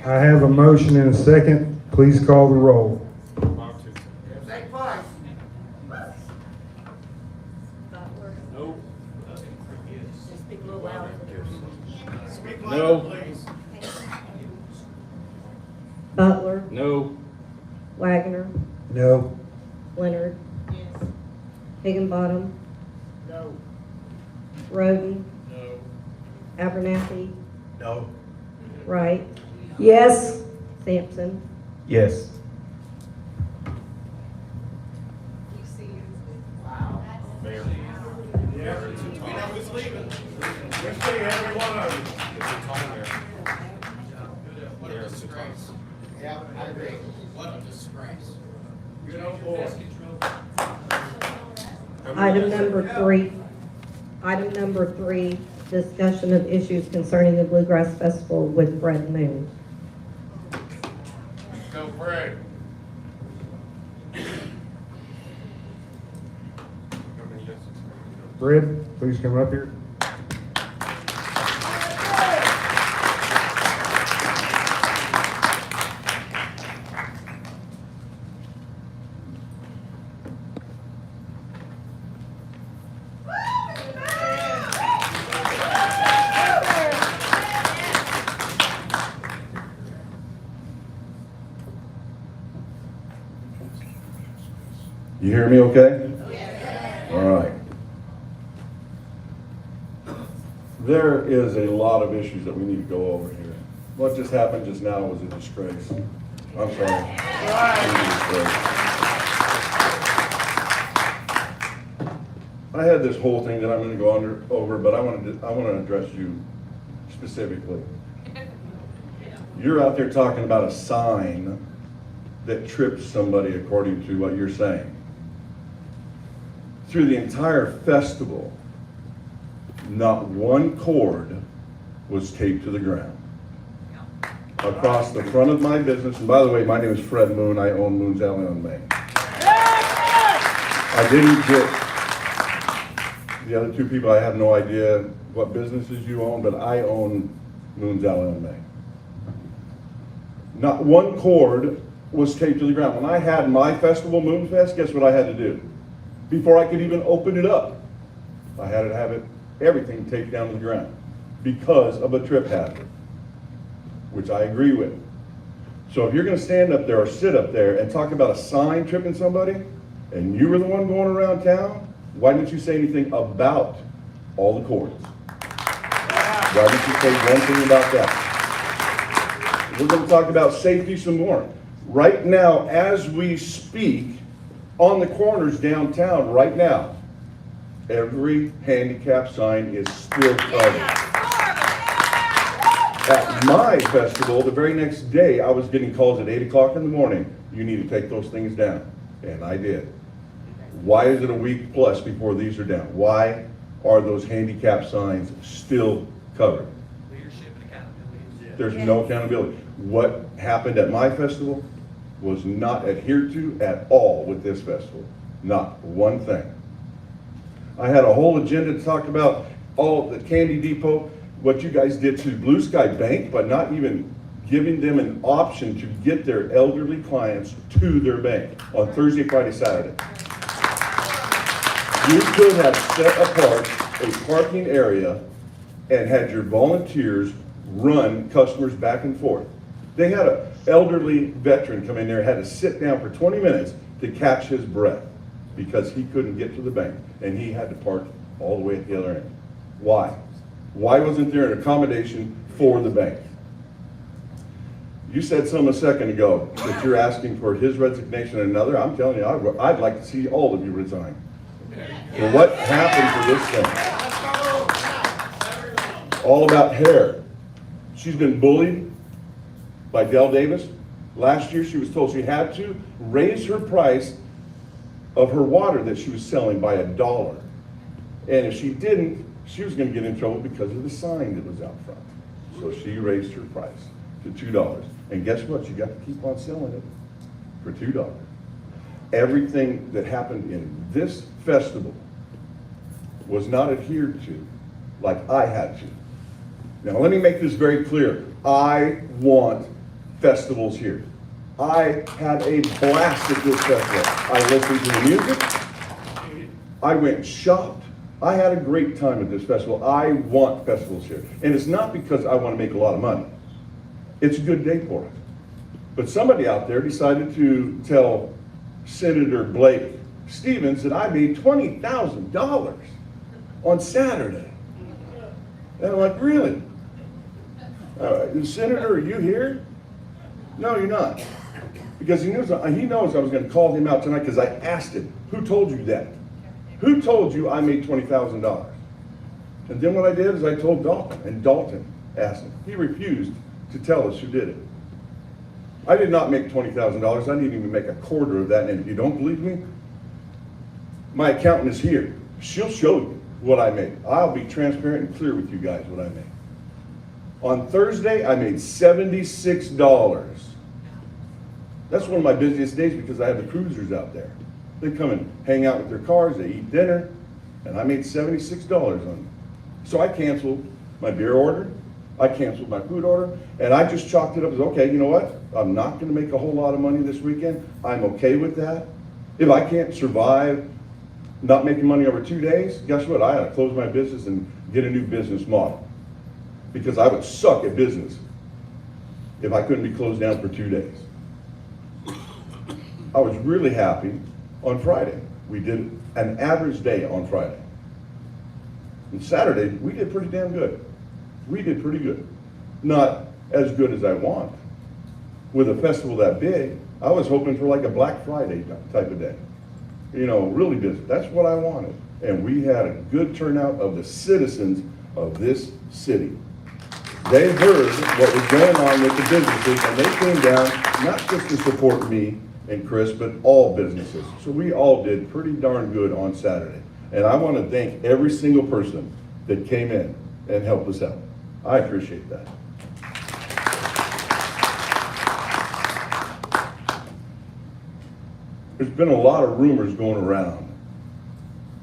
Speaker 2: I have a motion and a second. Please call the roll.
Speaker 9: No.
Speaker 5: Butler,
Speaker 9: No.
Speaker 5: Wagoner,
Speaker 16: No.
Speaker 5: Leonard. Higginbottom,
Speaker 12: No.
Speaker 5: Roden,
Speaker 9: No.
Speaker 5: Abernathy,
Speaker 16: No.
Speaker 5: Wright,
Speaker 14: Yes.
Speaker 5: Sampson.
Speaker 19: Yes.
Speaker 13: Yeah, I agree. What a disgrace.
Speaker 5: Item number three, discussion of issues concerning the Bluegrass Festival with Fred Moon.
Speaker 13: Go Fred.
Speaker 2: Fred, please come up here.
Speaker 20: You hear me okay? All right. There is a lot of issues that we need to go over here. What just happened just now was a disgrace. I'm sorry. I had this whole thing that I'm going to go over, but I want to address you specifically. You're out there talking about a sign that trips somebody according to what you're saying. Through the entire festival, not one cord was taped to the ground. Across the front of my business, and by the way, my name is Fred Moon, I own Moon's Alley on Main. I didn't get, the other two people, I have no idea what businesses you own, but I own Moon's Alley on Main. Not one cord was taped to the ground. When I had my festival, Moonfest, guess what I had to do? Before I could even open it up, I had to have everything taped down to the ground because of a trip hazard, which I agree with. So if you're gonna stand up there or sit up there and talk about a sign tripping somebody, and you were the one going around town, why didn't you say anything about all the cords? Why didn't you say one thing about that? We're gonna talk about safety some more. Right now, as we speak, on the corners downtown right now, every handicap sign is still covered. At my festival, the very next day, I was getting calls at 8 o'clock in the morning, you need to take those things down. And I did. Why is it a week plus before these are down? Why are those handicap signs still covered? There's no accountability. What happened at my festival was not adhered to at all with this festival. Not one thing. I had a whole agenda to talk about all the Candy Depot, what you guys did to Blue Sky Bank, but not even giving them an option to get their elderly clients to their bank on Thursday, Friday, Saturday. You could have set apart a parking area and had your volunteers run customers back and forth. They had an elderly veteran come in there, had to sit down for 20 minutes to catch his breath because he couldn't get to the bank, and he had to park all the way at the other end. Why? Why wasn't there an accommodation for the bank? You said something a second ago that you're asking for his resignation and another. I'm telling you, I'd like to see all of you resign. For what happened to this thing? All about hair. She's been bullied by Dell Davis. Last year she was told she had to raise her price of her water that she was selling by $1. And if she didn't, she was going to get in trouble because of the sign that was out front. So she raised her price to $2. And guess what? She got to keep on selling it for $2. Everything that happened in this festival was not adhered to like I had to. Now let me make this very clear. I want festivals here. I had a blast at this festival. I listened to the music. I went and shopped. I had a great time at this festival. I want festivals here. And it's not because I want to make a lot of money. It's a good day for it. But somebody out there decided to tell Senator Blake Stevens that I made $20,000 on Saturday. And I'm like, really? Senator, are you here? No, you're not. Because he knows I was going to call him out tonight because I asked him, who told you that? Who told you I made $20,000? And then what I did is I told Dalton, and Dalton asked him. He refused to tell us who did it. I did not make $20,000. I didn't even make a quarter of that. And if you don't believe me, my accountant is here. She'll show you what I made. I'll be transparent and clear with you guys what I made. On Thursday, I made $76. That's one of my busiest days because I have the cruisers out there. They come and hang out with their cars, they eat dinner, and I made $76 on them. So I canceled my beer order, I canceled my food order, and I just chalked it up as, okay, you know what? I'm not gonna make a whole lot of money this weekend. I'm okay with that. If I can't survive not making money over 2 days, guess what? I had to close my business and get a new business model. Because I would suck at business if I couldn't be closed down for 2 days. I was really happy on Friday. We did an average day on Friday. And Saturday, we did pretty damn good. We did pretty good. Not as good as I want. With a festival that big, I was hoping for like a Black Friday type of day. You know, really busy. That's what I wanted. And we had a good turnout of the citizens of this city. They heard what was going on with the businesses, and they came down not just to support me and Chris, but all businesses. So we all did pretty darn good on Saturday. And I want to thank every single person that came in and helped us out. I appreciate that. There's been a lot of rumors going around,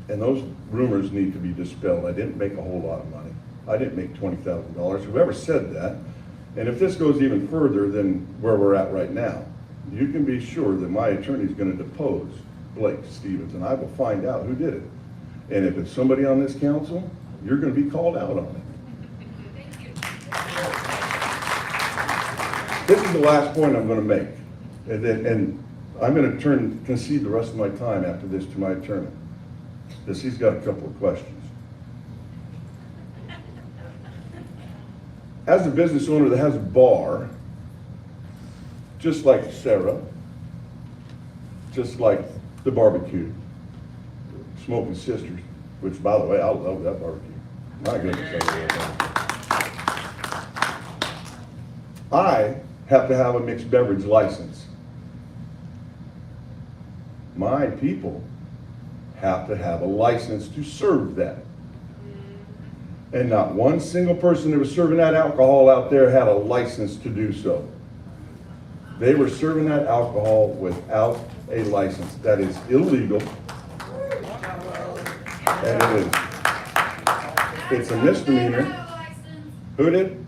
Speaker 20: and those rumors need to be dispelled. I didn't make a whole lot of money. I didn't make $20,000. Whoever said that, and if this goes even further than where we're at right now, you can be sure that my attorney is going to depose Blake Stevens, and I will find out who did it. And if it's somebody on this council, you're going to be called out on it. This is the last point I'm going to make, and I'm going to concede the rest of my time after this to my attorney, because he's got a couple of questions. As a business owner that has a bar, just like Sarah, just like the barbecue, Smoking Sisters, which, by the way, I love that barbecue. My goodness, I love that. I have to have a mixed beverage license. My people have to have a license to serve that. And not one single person that was serving that alcohol out there had a license to do so. They were serving that alcohol without a license. That is illegal. And it is. It's a misdemeanor. Who did?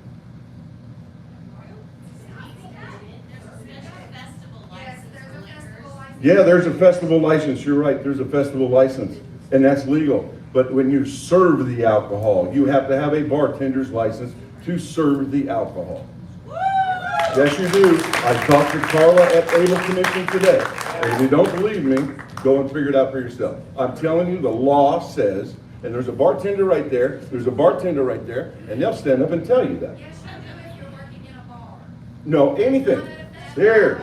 Speaker 20: Yeah, there's a festival license. You're right. There's a festival license, and that's legal. But when you serve the alcohol, you have to have a bartender's license to serve the alcohol. Yes, you do. I talked to Carla at Able Commission today. And if you don't believe me, go and figure it out for yourself. I'm telling you, the law says, and there's a bartender right there, there's a bartender right there, and they'll stand up and tell you that.
Speaker 13: Yes, you do if you're working in a bar.
Speaker 20: No, anything. Here.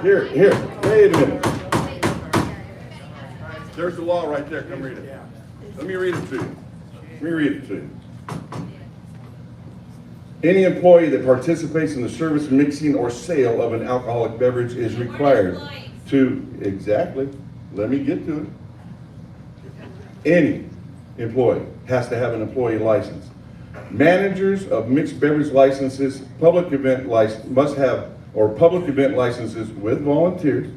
Speaker 20: Wait a minute. There's the law right there. Come read it. Let me read it to you. Any employee that participates in the service, mixing, or sale of an alcoholic beverage is required to, exactly, let me get to it. Any employee has to have an employee license. Managers of mixed beverage licenses, public event license must have, or public event licenses with volunteers,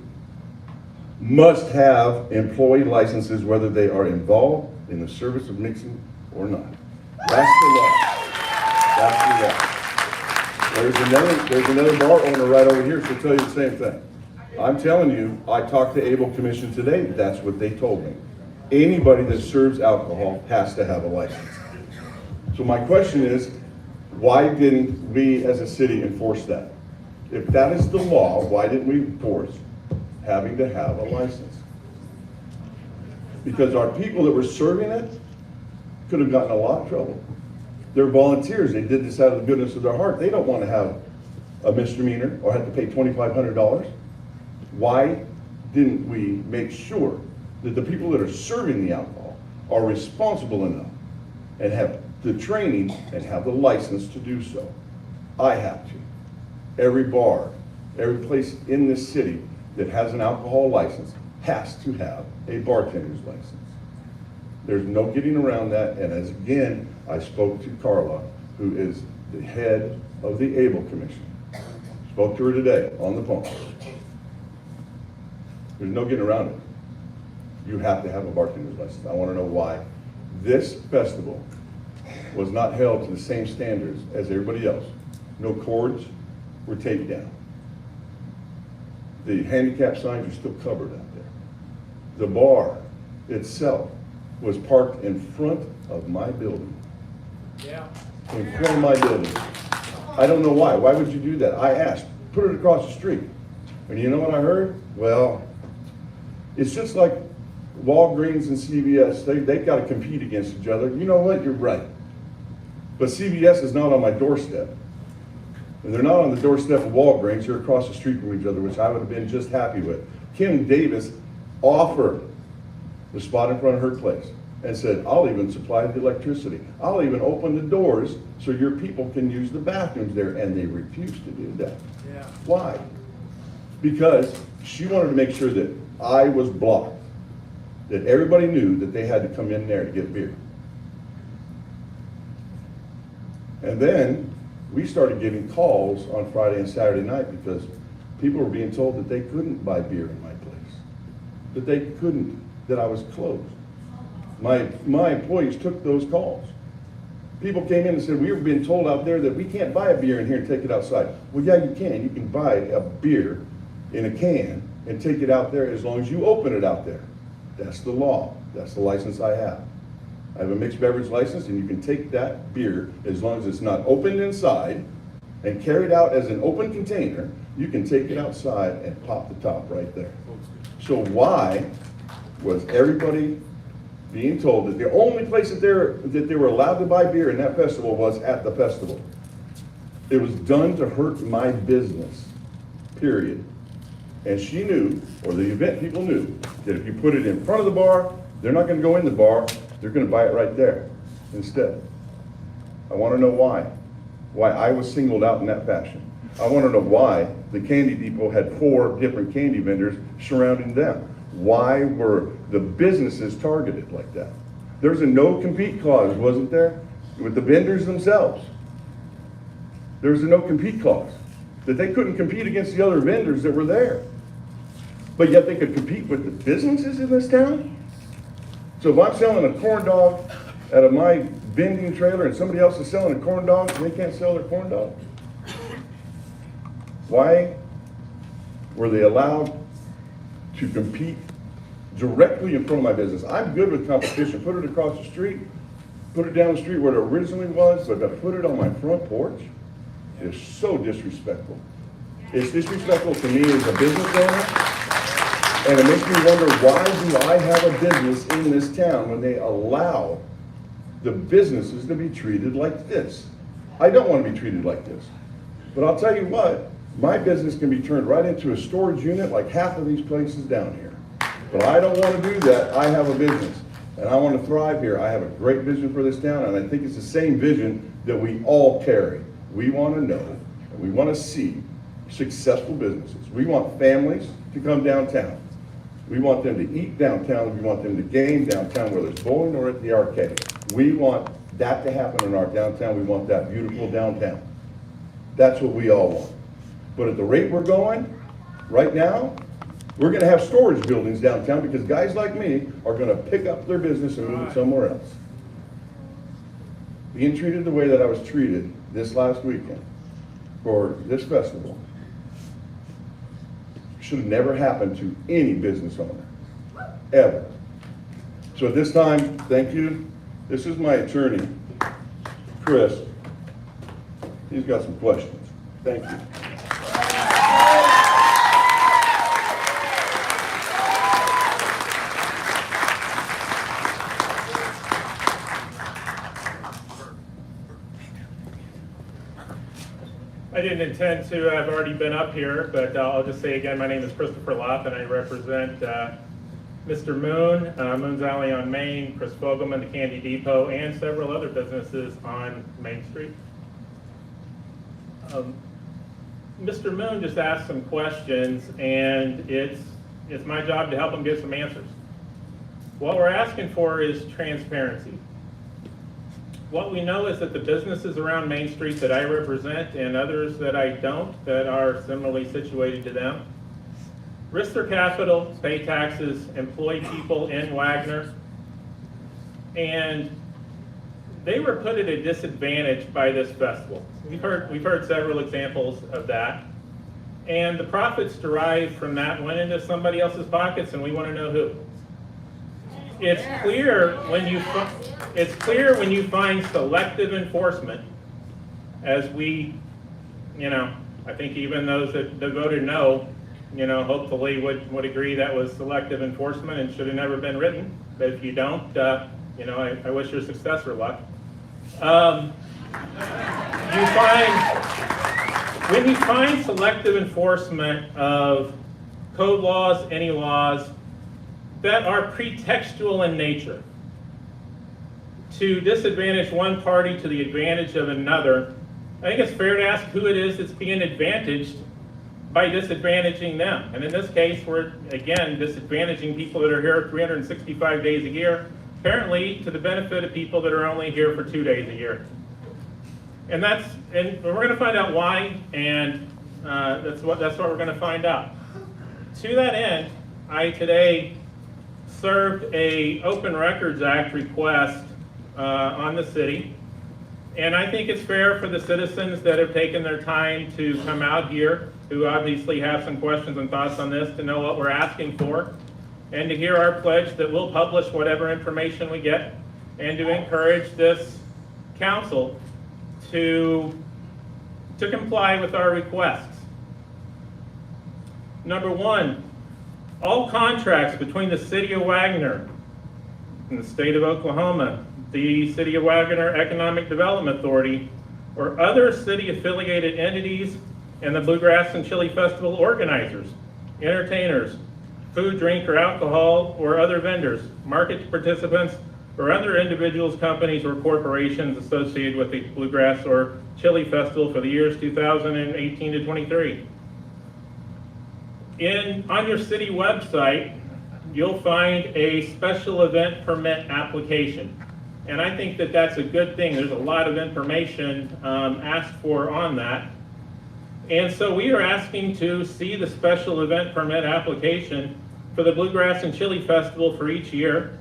Speaker 20: must have employee licenses whether they are involved in the service of mixing or not. That's the law. That's the law. There's another bar owner right over here, she'll tell you the same thing. I'm telling you, I talked to Able Commission today, that's what they told me. Anybody that serves alcohol has to have a license. So my question is, why didn't we as a city enforce that? If that is the law, why didn't we enforce having to have a license? Because our people that were serving it could have gotten a lot of trouble. They're volunteers. They did this out of the goodness of their heart. They don't want to have a misdemeanor or have to pay $2,500. Why didn't we make sure that the people that are serving the alcohol are responsible enough and have the training and have the license to do so? I have to. Every bar, every place in this city that has an alcohol license has to have a bartender's license. There's no getting around that, and as again, I spoke to Carla, who is the head of the Able Commission. Spoke to her today on the phone. There's no getting around it. You have to have a bartender's license. I want to know why this festival was not held to the same standards as everybody else. No cords were taken down. The handicap signs are still covered out there. The bar itself was parked in front of my building.
Speaker 12: Yeah.
Speaker 20: In front of my building. I don't know why. Why would you do that? I asked. Put it across the street. And you know what I heard? Well, it's just like Walgreens and CVS. They've got to compete against each other. You know what? You're right. But CVS is not on my doorstep. And they're not on the doorstep of Walgreens. They're across the street from each other, which I would have been just happy with. Kim Davis offered the spot in front of her place and said, I'll even supply the electricity. I'll even open the doors so your people can use the bathrooms there. And they refused to do that.
Speaker 12: Yeah.
Speaker 20: Why? Because she wanted to make sure that I was blocked, that everybody knew that they had to come in there to get beer. And then we started getting calls on Friday and Saturday night because people were being told that they couldn't buy beer in my place, that they couldn't, that I was closed. My employees took those calls. People came in and said, we were being told out there that we can't buy a beer in here and take it outside. Well, yeah, you can. You can buy a beer in a can and take it out there as long as you open it out there. That's the law. That's the license I have. I have a mixed beverage license, and you can take that beer as long as it's not opened inside and carried out as an open container. You can take it outside and pop the top right there. So why was everybody being told that the only place that they were allowed to buy beer in that festival was at the festival? It was done to hurt my business, period. And she knew, or the event people knew, that if you put it in front of the bar, they're not going to go in the bar, they're going to buy it right there instead. I want to know why I was singled out in that fashion. I want to know why the Candy Depot had 4 different candy vendors surrounding them. Why were the businesses targeted like that? There's a no compete clause, wasn't there? with the vendors themselves. There was a no-compete clause, that they couldn't compete against the other vendors that were there. But yet they could compete with the businesses in this town? So if I'm selling a corn dog out of my vending trailer and somebody else is selling a corn dog, they can't sell their corn dog? Why were they allowed to compete directly in front of my business? I'm good with competition. Put it across the street, put it down the street where it originally was, but to put it on my front porch is so disrespectful. It's disrespectful to me as a business owner, and it makes me wonder, why do I have a business in this town when they allow the businesses to be treated like this? I don't want to be treated like this. But I'll tell you what, my business can be turned right into a storage unit like half of these places down here. But I don't want to do that. I have a business, and I want to thrive here. I have a great vision for this town, and I think it's the same vision that we all carry. We want to know, and we want to see successful businesses. We want families to come downtown. We want them to eat downtown. We want them to game downtown, whether it's bowling or at the arcade. We want that to happen in our downtown. We want that beautiful downtown. That's what we all want. But at the rate we're going right now, we're going to have storage buildings downtown because guys like me are going to pick up their business and move it somewhere else. Being treated the way that I was treated this last weekend for this festival should have never happened to any business owner, ever. So at this time, thank you. This is my attorney, Chris. He's got some questions. Thank you.
Speaker 18: I didn't intend to have already been up here, but I'll just say again, my name is Christopher Lopp, and I represent Mr. Moon, Moon's Alley on Main, Chris Fogelman, the Candy Depot, and several other businesses on Main Street. Mr. Moon just asked some questions, and it's my job to help him get some answers. What we're asking for is transparency. What we know is that the businesses around Main Street that I represent and others that I don't, that are similarly situated to them, risk their capital, pay taxes, employ people in Wagoner, and they were put at a disadvantage by this festival. We've heard several examples of that, and the profits derived from that went into somebody else's pockets, and we want to know who. It's clear when you find selective enforcement, as we, I think even those that voted no, hopefully would agree that was selective enforcement and should have never been written. But if you don't, I wish your successor luck. When you find selective enforcement of code laws, any laws, that are pretextual in nature to disadvantage one party to the advantage of another, I think it's fair to ask who it is that's being advantaged by disadvantaging them. And in this case, we're, again, disadvantaging people that are here 365 days a year, apparently to the benefit of people that are only here for 2 days a year. And we're going to find out why, and that's what we're going to find out. To that end, I today served a Open Records Act request on the city, and I think it's fair for the citizens that have taken their time to come out here, who obviously have some questions and thoughts on this, to know what we're asking for, and to hear our pledge that we'll publish whatever information we get, and to encourage this council to comply with our requests. Number one, all contracts between the City of Wagoner and the State of Oklahoma, the City of Wagoner Economic Development Authority, or other city-affiliated entities and the Bluegrass and Chili Festival organizers, entertainers, food, drink, or alcohol, or other vendors, market participants, or other individuals, companies, or corporations associated with the Bluegrass or Chili Festival for the years 2018 to 23. On your city website, you'll find a special event permit application. And I think that that's a good thing. There's a lot of information asked for on that. And so we are asking to see the special event permit application for the Bluegrass and Chili Festival for each year,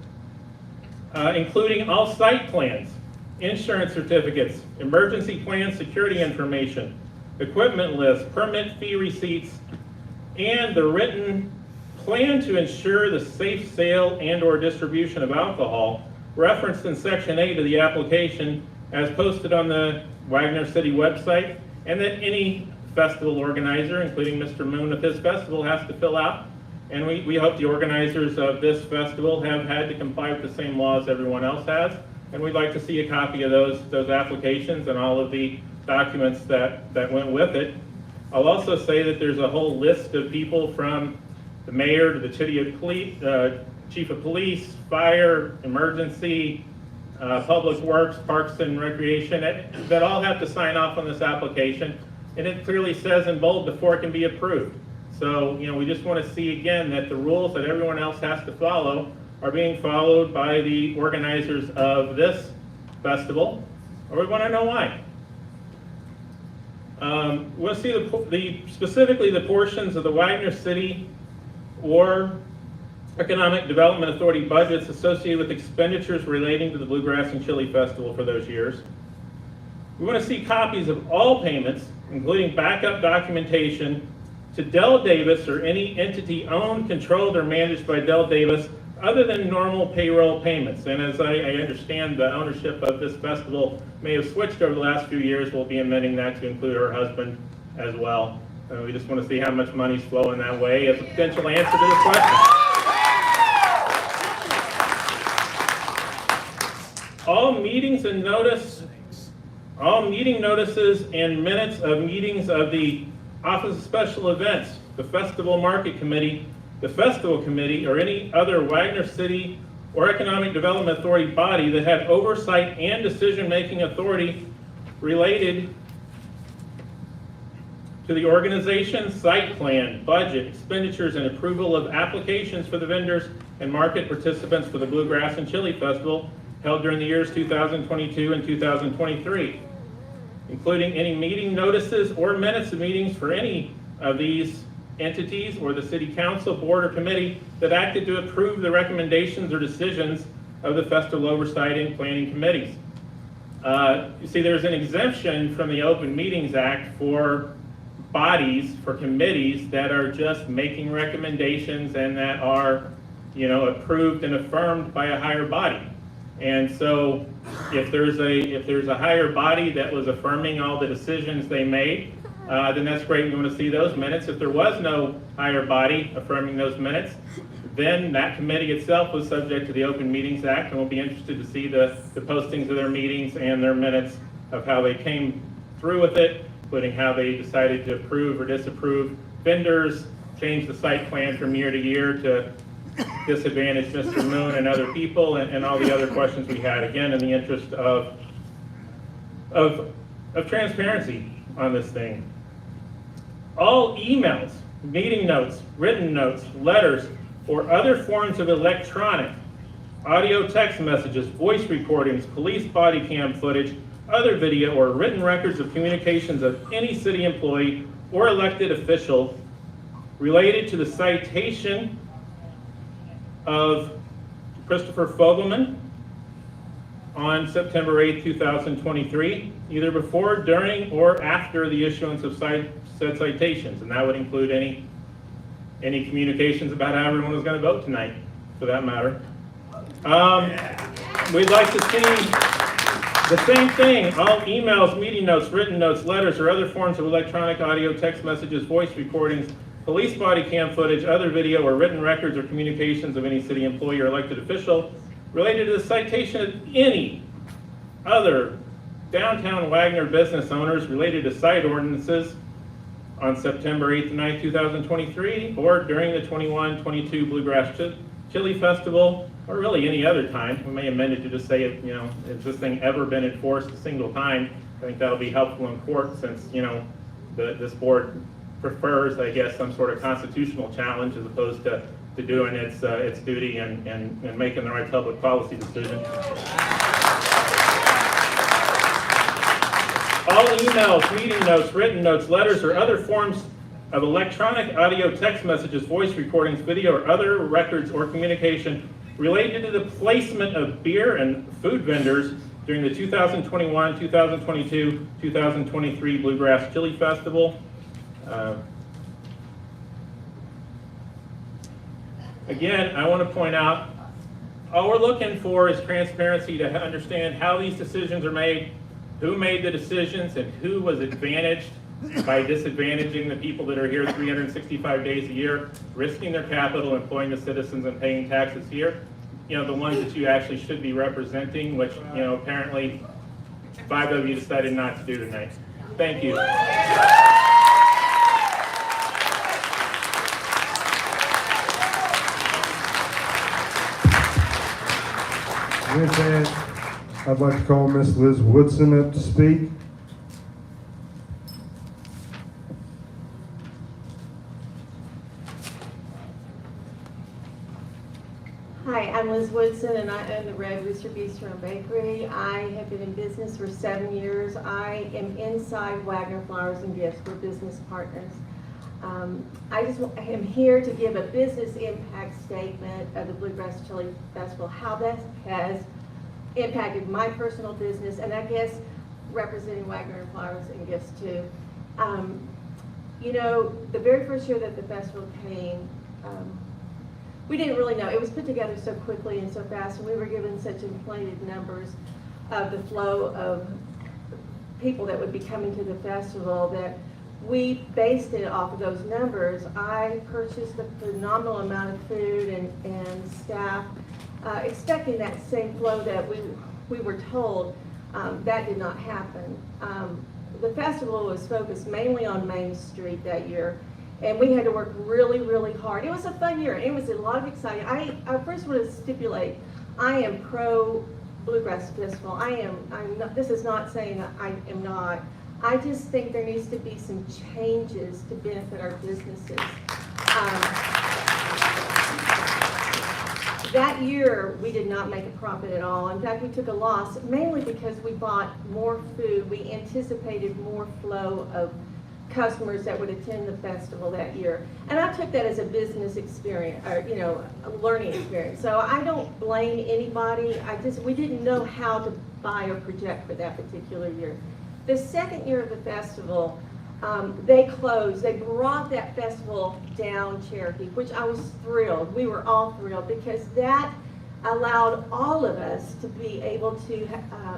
Speaker 18: including all site plans, insurance certificates, emergency plan security information, equipment list, permit fee receipts, and the written plan to ensure the safe sale and/or distribution of alcohol referenced in Section 8 of the application as posted on the Wagoner City website, and that any festival organizer, including Mr. Moon with his festival, has to fill out. And we hope the organizers of this festival have had to comply with the same laws everyone else has. And we'd like to see a copy of those applications and all of the documents that went with it. I'll also say that there's a whole list of people from the mayor to the chief of police, fire, emergency, public works, parks and recreation, that all have to sign off on this application. And it clearly says in bold before it can be approved. So, we just want to see again that the rules that everyone else has to follow are being followed by the organizers of this festival, or we want to know why. We want to see specifically the portions of the Wagoner City or Economic Development Authority budgets associated with expenditures relating to the Bluegrass and Chili Festival for those years. We want to see copies of all payments, including backup documentation, to Del Davis or any entity owned, controlled, or managed by Del Davis other than normal payroll payments. And as I understand, the ownership of this festival may have switched over the last few years. We'll be amending that to include her husband as well. We just want to see how much money's flowing that way as a potential answer to this question. All meeting notices and minutes of meetings of the Office of Special Events, the Festival Market Committee, the Festival Committee, or any other Wagoner City or Economic Development Authority body that had oversight and decision-making authority related to the organization, site plan, budget, expenditures, and approval of applications for the vendors and market participants for the Bluegrass and Chili Festival held during the years 2022 and 2023, including any meeting notices or minutes of meetings for any of these entities or the city council, board, or committee that acted to approve the recommendations or decisions of the festival oversight and planning committees. You see, there's an exemption from the Open Meetings Act for bodies, for committees that are just making recommendations and that are, approved and affirmed by a higher body. And so if there's a higher body that was affirming all the decisions they made, then that's great. We want to see those minutes. If there was no higher body affirming those minutes, then that committee itself was subject to the Open Meetings Act, and we'll be interested to see the postings of their meetings and their minutes of how they came through with it, including how they decided to approve or disapprove vendors, change the site plan from year to year to disadvantage Mr. Moon and other people, and all the other questions we had, again, in the interest of transparency on this thing. All emails, meeting notes, written notes, letters, or other forms of electronic, audio text messages, voice recordings, police body cam footage, other video, or written records of communications of any city employee or elected official related to the citation of Christopher Fogelman on September 8, 2023, either before, during, or after the issuance of said citations. And that would include any communications about how everyone was going to vote tonight, for that matter. We'd like to see the same thing, all emails, meeting notes, written notes, letters, or other forms of electronic audio, text messages, voice recordings, police body cam footage, other video, or written records or communications of any city employee or elected official related to the citation of any other downtown Wagoner business owners related to site ordinances on September 8th and 9th, 2023, or during the 21-22 Bluegrass Chili Festival, or really any other time. We may amend it to just say, has this thing ever been enforced a single time? I think that'll be helpful in court since, this board prefers, I guess, some sort of constitutional challenge as opposed to doing its duty and making the right public policy decision. All emails, meeting notes, written notes, letters, or other forms of electronic, audio, text messages, voice recordings, video, or other records or communication related to the placement of beer and food vendors during the 2021, 2022, 2023 Bluegrass Chili Festival. Again, I want to point out, all we're looking for is transparency to understand how these decisions are made, who made the decisions, and who was advantaged by disadvantaging the people that are here 365 days a year, risking their capital, employing the citizens, and paying taxes here. You know, the ones that you actually should be representing, which, you know, apparently 5 of you decided not to do tonight. Thank you.
Speaker 2: With that, I'd like to call Miss Liz Woodson up to speak.
Speaker 21: Hi, I'm Liz Woodson, and I own the Red Rooster Bistro and Bakery. I have been in business for 7 years. I am inside Wagoner Flowers and Gifts. We're business partners. I am here to give a business impact statement of the Bluegrass Chili Festival, how that has impacted my personal business, and I guess representing Wagoner Flowers and Gifts too. You know, the very first year that the festival came, we didn't really know. It was put together so quickly and so fast, and we were given such inflated numbers of the flow of people that would be coming to the festival that we based it off of those numbers. I purchased a phenomenal amount of food and staff, expecting that same flow that we were told. That did not happen. The festival was focused mainly on Main Street that year, and we had to work really, really hard. It was a fun year. It was a lot of exciting. I first want to stipulate, I am pro Bluegrass Festival. I'm not, this is not saying that I am not. I just think there needs to be some changes to benefit our businesses. That year, we did not make a profit at all. In fact, we took a loss, mainly because we bought more food. We anticipated more flow of customers that would attend the festival that year. And I took that as a business experience, or, you know, a learning experience. So I don't blame anybody. We didn't know how to buy or project for that particular year. The second year of the festival, they closed. They brought that festival down Cherokee, which I was thrilled. We were all thrilled because that allowed all of us to be able to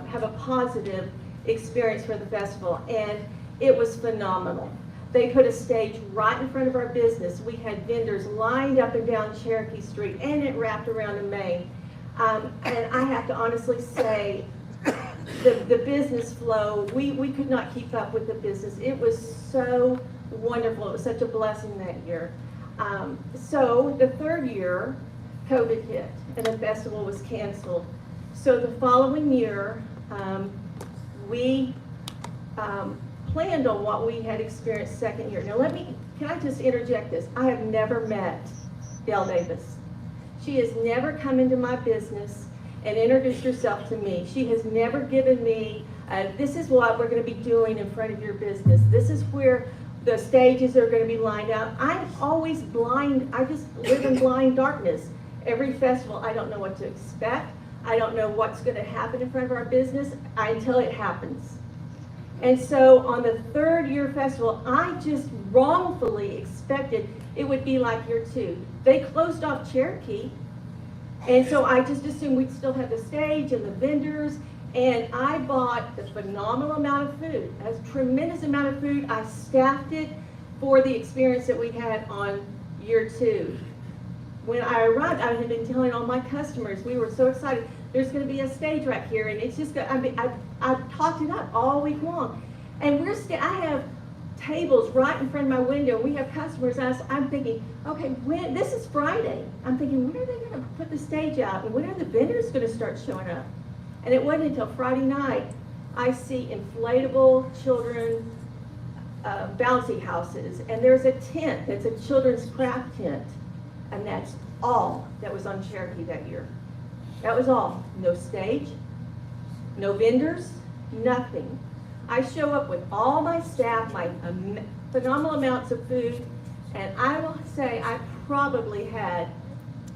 Speaker 21: have a positive experience for the festival, and it was phenomenal. They put a stage right in front of our business. We had vendors lined up and down Cherokee Street, and it wrapped around to Main. And I have to honestly say, the business flow, we could not keep up with the business. It was so wonderful. It was such a blessing that year. So the third year, COVID hit, and the festival was canceled. So the following year, we planned on what we had experienced second year. Now can I just interject this? I have never met Dale Davis. She has never come into my business and introduced herself to me. She has never given me, this is what we're going to be doing in front of your business. This is where the stages are going to be lined out. I'm always blind. I just live in blind darkness. Every festival, I don't know what to expect. I don't know what's going to happen in front of our business until it happens. And so on the third year festival, I just wrongfully expected it would be like year two. They closed off Cherokee, and so I just assumed we'd still have the stage and the vendors, and I bought a phenomenal amount of food, a tremendous amount of food. I staffed it for the experience that we had on year two. When I arrived, I had been telling all my customers, we were so excited, there's going to be a stage right here, and it's just, I've talked it up all week long. And I have tables right in front of my window. We have customers. I'm thinking, okay, this is Friday. I'm thinking, when are they going to put the stage out? And when are the vendors going to start showing up? And it wasn't until Friday night, I see inflatable children bouncy houses. And there's a tent that's a children's craft tent. And that's all that was on Cherokee that year. That was all. No stage, no vendors, nothing. I show up with all my staff, my phenomenal amounts of food, and I will say I probably had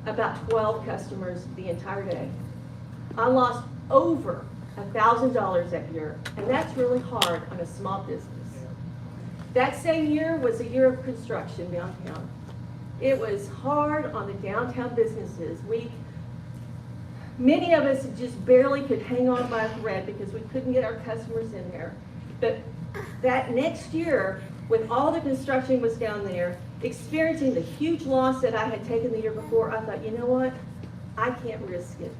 Speaker 21: about 12 customers the entire day. I lost over $1,000 that year, and that's really hard on a small business. That same year was a year of construction downtown. It was hard on the downtown businesses. Many of us just barely could hang on by a thread because we couldn't get our customers in there. But that next year, with all the construction was down there, experiencing the huge loss that I had taken the year before, I thought, you know what? I can't risk it.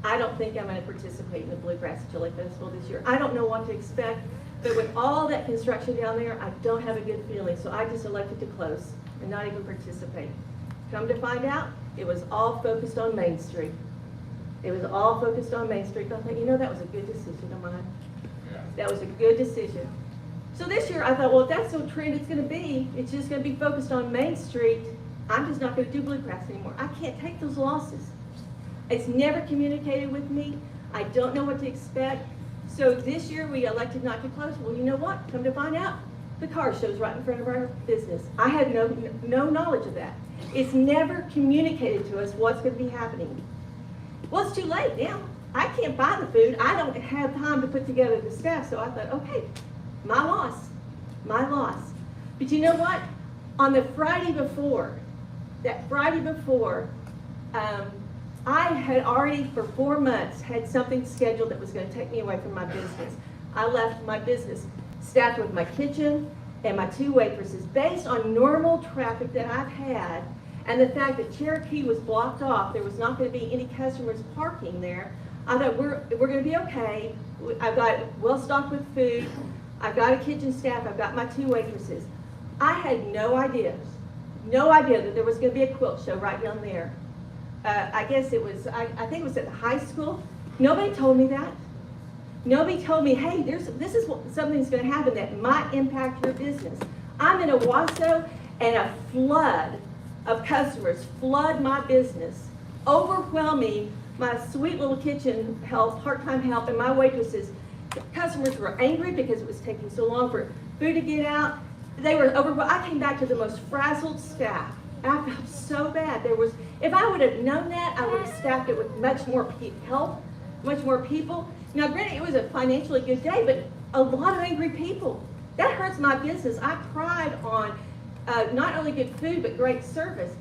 Speaker 21: I don't think I'm going to participate in the Bluegrass Chili Festival this year. I don't know what to expect, but with all that construction down there, I don't have a good feeling, so I just elected to close and not even participate. Come to find out, it was all focused on Main Street. It was all focused on Main Street. I thought, you know, that was a good decision of mine. That was a good decision. So this year I thought, well, if that's the trend it's going to be, it's just going to be focused on Main Street, I'm just not going to do Bluegrass anymore. I can't take those losses. It's never communicated with me. I don't know what to expect. So this year we elected not to close. Well, you know what? Come to find out, the car show's right in front of our business. I had no knowledge of that. It's never communicated to us what's going to be happening. Well, it's too late now. I can't buy the food. I don't have time to put together the staff. So I thought, okay, my loss. But you know what? On the Friday before, I had already for 4 months had something scheduled that was going to take me away from my business. I left my business staffed with my kitchen and my 2 waitresses based on normal traffic that I've had and the fact that Cherokee was blocked off. There was not going to be any customers parking there. I thought we're going to be okay. I've got well stocked with food. I've got a kitchen staff. I've got my 2 waitresses. I had no idea that there was going to be a quilt show right down there. I guess it was, I think it was at the high school. Nobody told me that. Nobody told me, hey, something's going to happen that might impact your business. I'm in Owasso and a flood of customers flood my business, overwhelming my sweet little kitchen help, part-time help, and my waitresses. Customers were angry because it was taking so long for food to get out. They were overwhelmed. I came back to the most frazzled staff. I felt so bad. If I would have known that, I would have staffed it with much more help, much more people. Now, granted, it was a financially good day, but a lot of angry people. That hurts my business. I pride on not only good food, but great service.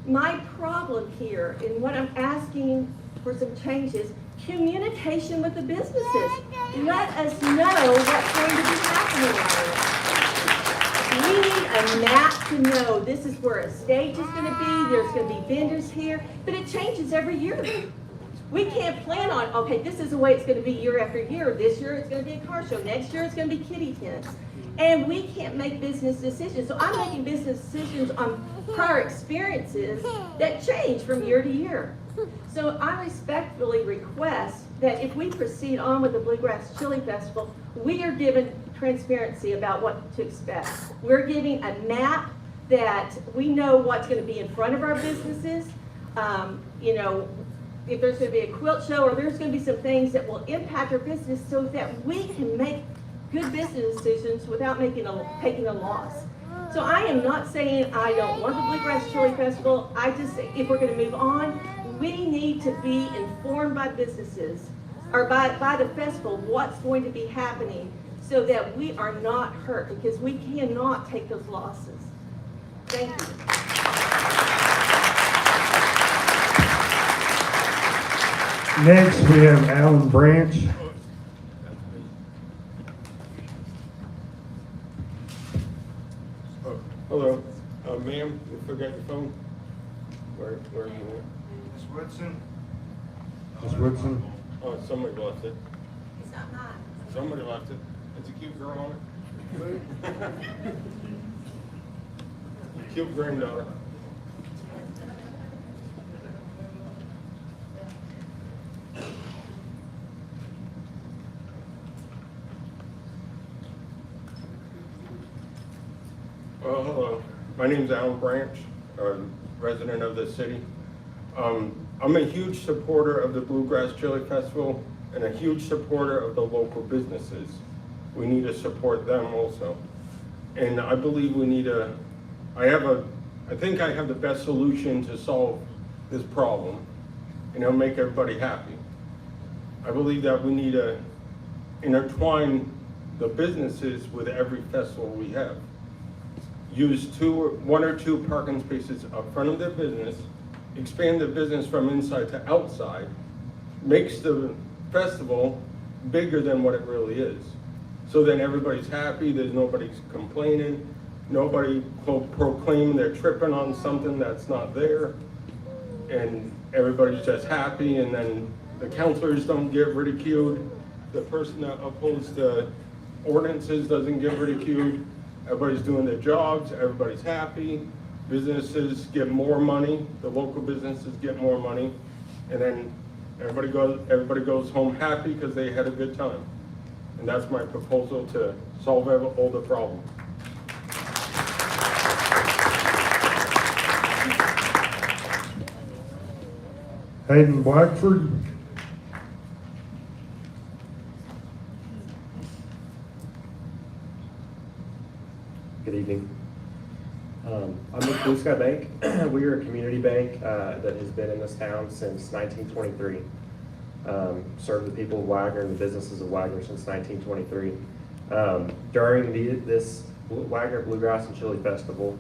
Speaker 21: My problem here, and what I'm asking for some changes, communication with the businesses. Let us know what's going to be happening. We need a map to know this is where a stage is going to be, there's going to be vendors here, but it changes every year. We can't plan on, okay, this is the way it's going to be year after year. This year it's going to be a car show. Next year it's going to be kitty tents. And we can't make business decisions. So I'm making business decisions on prior experiences that change from year to year. So I respectfully request that if we proceed on with the Bluegrass Chili Festival, we are given transparency about what to expect. We're giving a map that we know what's going to be in front of our businesses. You know, if there's going to be a quilt show or there's going to be some things that will impact our business so that we can make good business decisions without taking a loss. So I am not saying I don't want the Bluegrass Chili Festival. I just say if we're going to move on, we need to be informed by businesses or by the festival what's going to be happening so that we are not hurt because we cannot take those losses. Thank you.
Speaker 2: Next, we have Alan Branch.
Speaker 3: Hello, ma'am, you forgot your phone? Where are you at?
Speaker 2: Miss Woodson. Miss Woodson.
Speaker 3: Oh, somebody left it.
Speaker 17: It's not mine.
Speaker 3: Somebody left it. It's a cute girl on it. Cute granddaughter. Hello. My name's Alan Branch, a resident of this city. I'm a huge supporter of the Bluegrass Chili Festival and a huge supporter of the local businesses. we need to support them also. And I believe we need I think I have the best solution to solve this problem, and it'll make everybody happy. I believe that we need to intertwine the businesses with every festival we have. Use one or two parking spaces up front of their business, expand the business from inside to outside, makes the festival bigger than what it really is. So then everybody's happy, there's nobody's complaining, nobody proclaiming they're tripping on something that's not there, and everybody's just happy, and then the counselors don't get ridiculed, the person that opposed the ordinances doesn't get ridiculed, everybody's doing their jobs, everybody's happy, businesses get more money, the local businesses get more money, and then everybody goes home happy because they had a good time. And that's my proposal to solve all the problems.
Speaker 2: Hayden Blackford.
Speaker 1: Good evening. I'm with Blue Sky Bank. We are a community bank that has been in this town since 1923. Served the people of Wagoner and the businesses of Wagoner since 1923. During this Wagoner Bluegrass and Chili Festival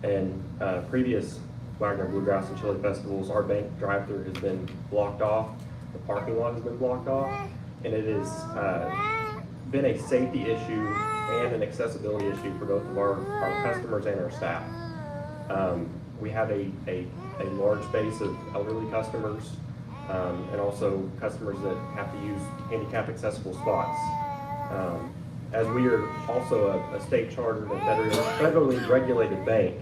Speaker 1: and previous Wagoner Bluegrass and Chili Festivals, our bank drive-thru has been blocked off, the parking lot has been blocked off, and it has been a safety issue and an accessibility issue for both of our customers and our staff. We have a large base of elderly customers and also customers that have to use handicap accessible spots. As we are also a state chartered and federally regulated bank,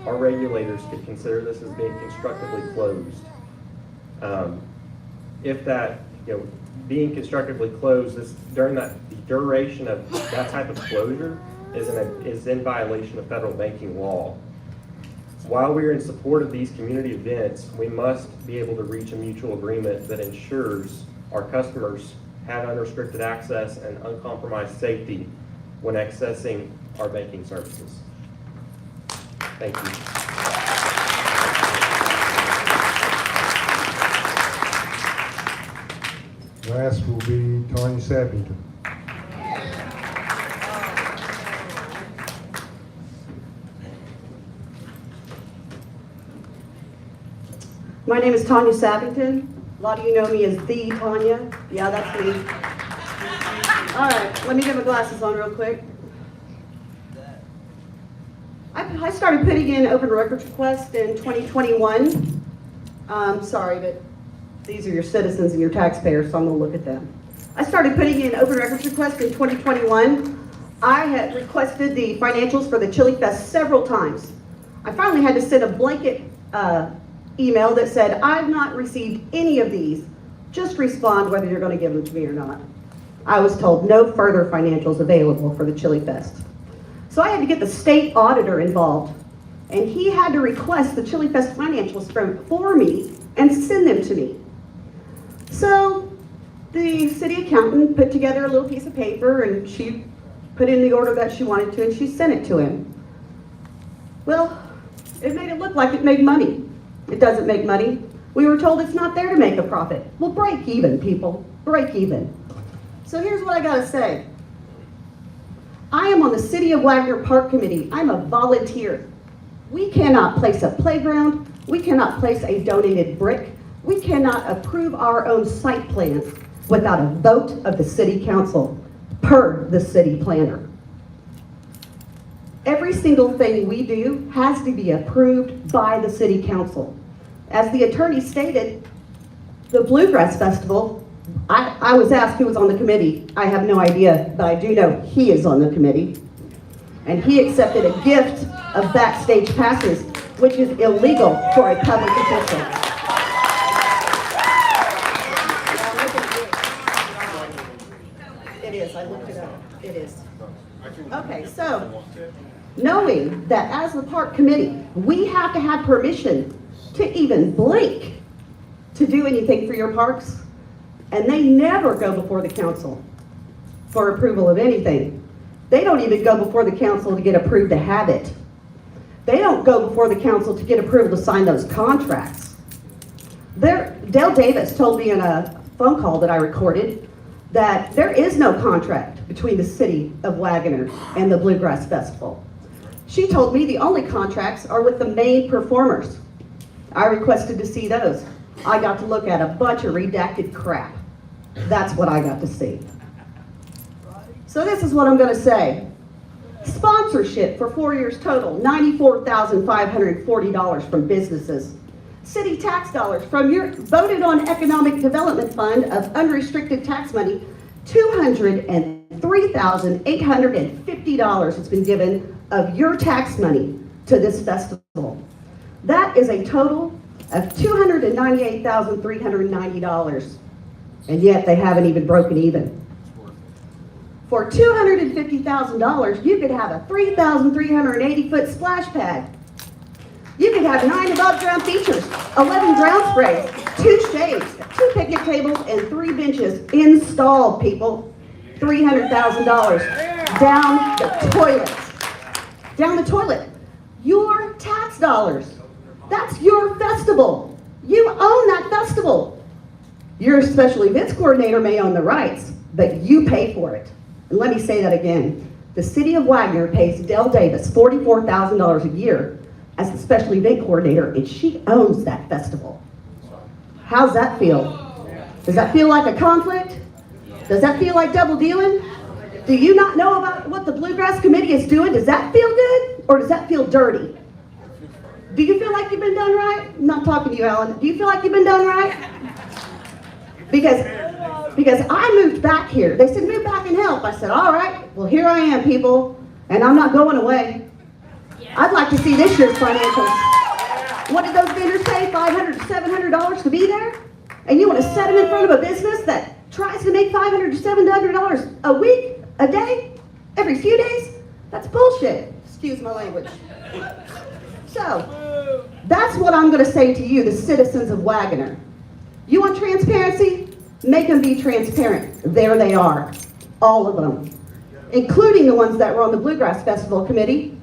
Speaker 1: our regulators could consider this as being constructively closed. If that, being constructively closed during the duration of that type of closure is in violation of federal banking law. While we are in support of these community events, we must be able to reach a mutual agreement that ensures our customers have unrestricted access and uncompromised safety when accessing our banking services. Thank you.
Speaker 2: Last will be Tanya Sappington.
Speaker 22: My name is Tanya Sappington. A lot of you know me as the Tanya. Yeah, that's me. All right, let me get my glasses on real quick. I started putting in open records requests in 2021. Sorry, but these are your citizens and your taxpayers, so I'm gonna look at them. I started putting in open records requests in 2021. I had requested the financials for the Chili Fest several times. I finally had to send a blanket email that said, I've not received any of these. Just respond whether you're gonna give them to me or not. I was told no further financials available for the Chili Fest. So I had to get the state auditor involved, and he had to request the Chili Fest financials for me and send them to me. So the city accountant put together a little piece of paper, and she put in the order that she wanted to, and she sent it to him. Well, it made it look like it made money. It doesn't make money. We were told it's not there to make a profit. Well, break even, people. Break even. So here's what I gotta say. I am on the City of Wagoner Park Committee. I'm a volunteer. We cannot place a playground. We cannot place a donated brick. We cannot approve our own site plans without a vote of the City Council, per the city planner. Every single thing we do has to be approved by the City Council. As the attorney stated, the Bluegrass Festival, I was asked who was on the committee. I have no idea, but I do know he is on the committee. And he accepted a gift of backstage passes, which is illegal for a public official. It is, I looked it up. It is. Okay, so, knowing that as the park committee, we have to have permission to even blink to do anything for your parks, and they never go before the council. for approval of anything. They don't even go before the council to get approved to have it. They don't go before the council to get approval to sign those contracts. Dale Davis told me in a phone call that I recorded that there is no contract between the city of Wagoner and the Bluegrass Festival. She told me the only contracts are with the main performers. I requested to see those. I got to look at a bunch of redacted crap. That's what I got to see. So this is what I'm going to say. Sponsorship for 4 years total, $94,540 from businesses. City tax dollars from your voted on economic development fund of unrestricted tax money, $203,850 has been given of your tax money to this festival. That is a total of $298,390. And yet they haven't even broken even. For $250,000, you could have a 3,380-foot splash pad. You could have 9 above-ground features, 11 ground sprays, 2 shades, 2 picnic tables, and 3 benches installed, people. $300,000 down the toilet. Down the toilet. Your tax dollars. That's your festival. You own that festival. Your special events coordinator may own the rights, but you pay for it. And let me say that again. The city of Wagoner pays Dale Davis $44,000 a year as the special event coordinator, and she owns that festival. How's that feel? Does that feel like a conflict? Does that feel like double dealing? Do you not know about what the Bluegrass Committee is doing? Does that feel good, or does that feel dirty? Do you feel like you've been done right? I'm not talking to you, Alan. Do you feel like you've been done right? Because I moved back here. They said, move back and help. I said, all right, well, here I am, people, and I'm not going away. I'd like to see this year's financials. What did those vendors pay, $500 to $700 to be there? And you want to set them in front of a business that tries to make $500 to $700 a week, a day, every few days? That's bullshit. Excuse my language. So, that's what I'm going to say to you, the citizens of Wagoner. You want transparency? Make them be transparent. There they are. All of them. Including the ones that were on the Bluegrass Festival Committee,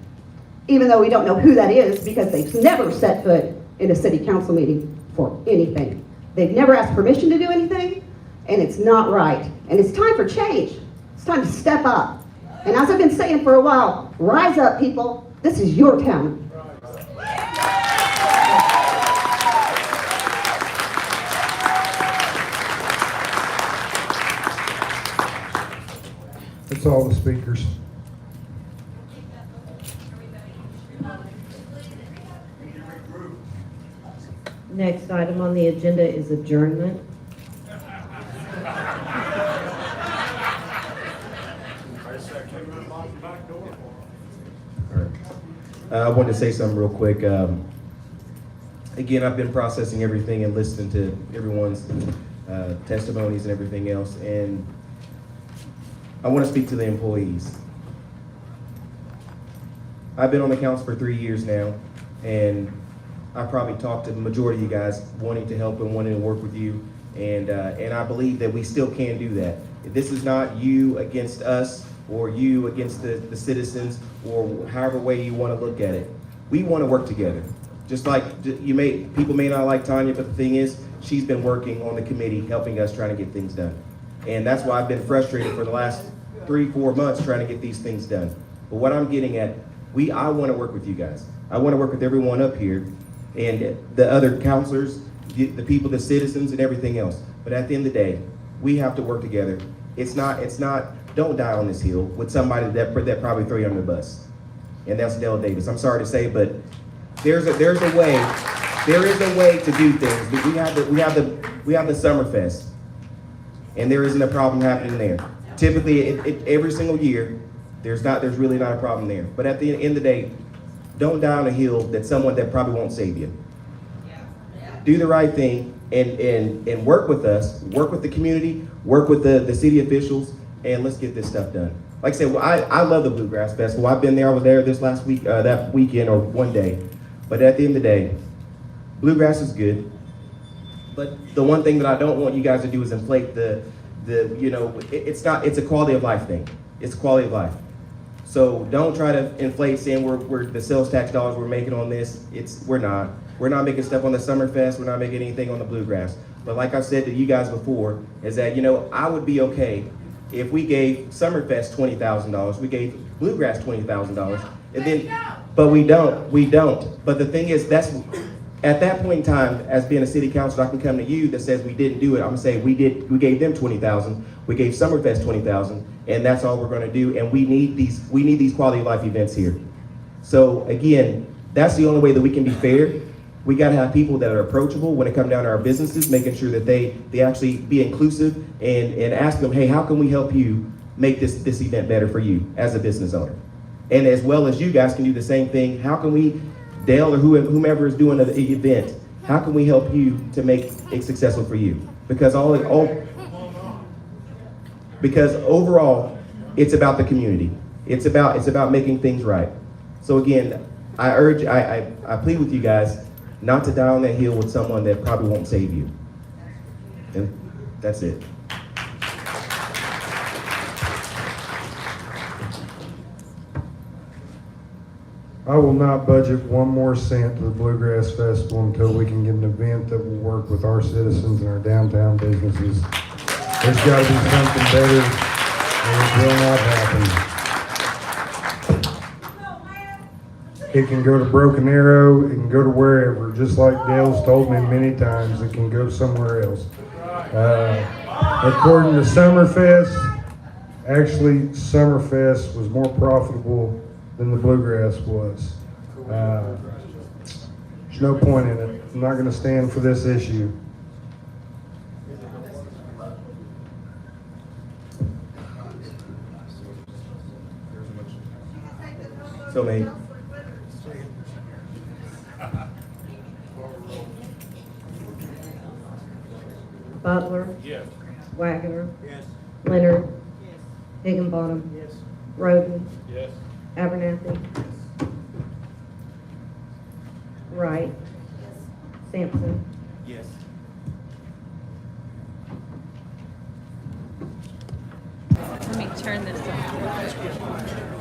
Speaker 22: even though we don't know who that is because they've never set foot in a city council meeting for anything. They've never asked permission to do anything, and it's not right. And it's time for change. It's time to step up. And as I've been saying for a while, rise up, people. This is your town.
Speaker 2: That's all the speakers.
Speaker 5: Next item on the agenda is adjournment.
Speaker 19: I wanted to say something real quick. Again, I've been processing everything and listening to everyone's testimonies and everything else, and I want to speak to the employees. I've been on the council for 3 years now, and I probably talked to the majority of you guys wanting to help and wanting to work with you, and I believe that we still can do that. This is not you against us or you against the citizens or however way you want to look at it. We want to work together. Just like people may not like Tanya, but the thing is, she's been working on the committee, helping us trying to get things done. And that's why I've been frustrated for the last 3-4 months trying to get these things done. But what I'm getting at, I want to work with you guys. I want to work with everyone up here and the other counselors, the people, the citizens, and everything else. But at the end of the day, we have to work together. It's not, don't die on this hill with somebody that probably throw you under the bus. And that's Dale Davis. I'm sorry to say, but there is a way to do things. But we have the Summerfest, and there isn't a problem happening there. Typically, every single year, there's really not a problem there. But at the end of the day, don't die on a hill that someone that probably won't save you. Do the right thing and work with us, work with the community, work with the city officials, and let's get this stuff done. Like I said, well, I love the Bluegrass Festival. I've been there. I was there this last week, that weekend or one day. But at the end of the day, Bluegrass is good. But the one thing that I don't want you guys to do is inflate the it's a quality of life thing. It's quality of life. So don't try to inflate saying we're the sales tax dollars we're making on this. We're not. We're not making stuff on the Summerfest. We're not making anything on the Bluegrass. But like I've said to you guys before, is that, I would be okay if we gave Summerfest $20,000, we gave Bluegrass $20,000, and then, but we don't. But the thing is, that's, at that point in time, as being a city council, I can come to you that says we didn't do it. I'm gonna say we gave them $20,000, we gave Summerfest $20,000, and that's all we're gonna do. And we need these quality of life events here. So again, that's the only way that we can be fair. We got to have people that are approachable when it comes down to our businesses, making sure that they actually be inclusive and ask them, hey, how can we help you make this event better for you as a business owner? And as well as you guys can do the same thing, how can we, Dale or whomever is doing the event, how can we help you to make it successful for you? Because because overall, it's about the community. It's about making things right. So again, I plead with you guys not to die on that hill with someone that probably won't save you. And that's it.
Speaker 2: I will not budget one more cent to the Bluegrass Festival until we can get an event that will work with our citizens and our downtown businesses. There's got to be something better, and it will not happen. It can go to Broken Arrow, it can go to wherever, just like Dale's told me many times, it can go somewhere else. According to Summerfest, actually Summerfest was more profitable than the Bluegrass was. There's no point in it. I'm not going to stand for this issue.
Speaker 19: So made.
Speaker 5: Butler.
Speaker 3: Yes.
Speaker 5: Wagoner.
Speaker 3: Yes.
Speaker 5: Leonard. Higginbottom.
Speaker 12: Yes.
Speaker 5: Roden.
Speaker 3: Yes.
Speaker 5: Abernathy. Wright. Sampson.
Speaker 3: Yes.
Speaker 13: Let me turn this off.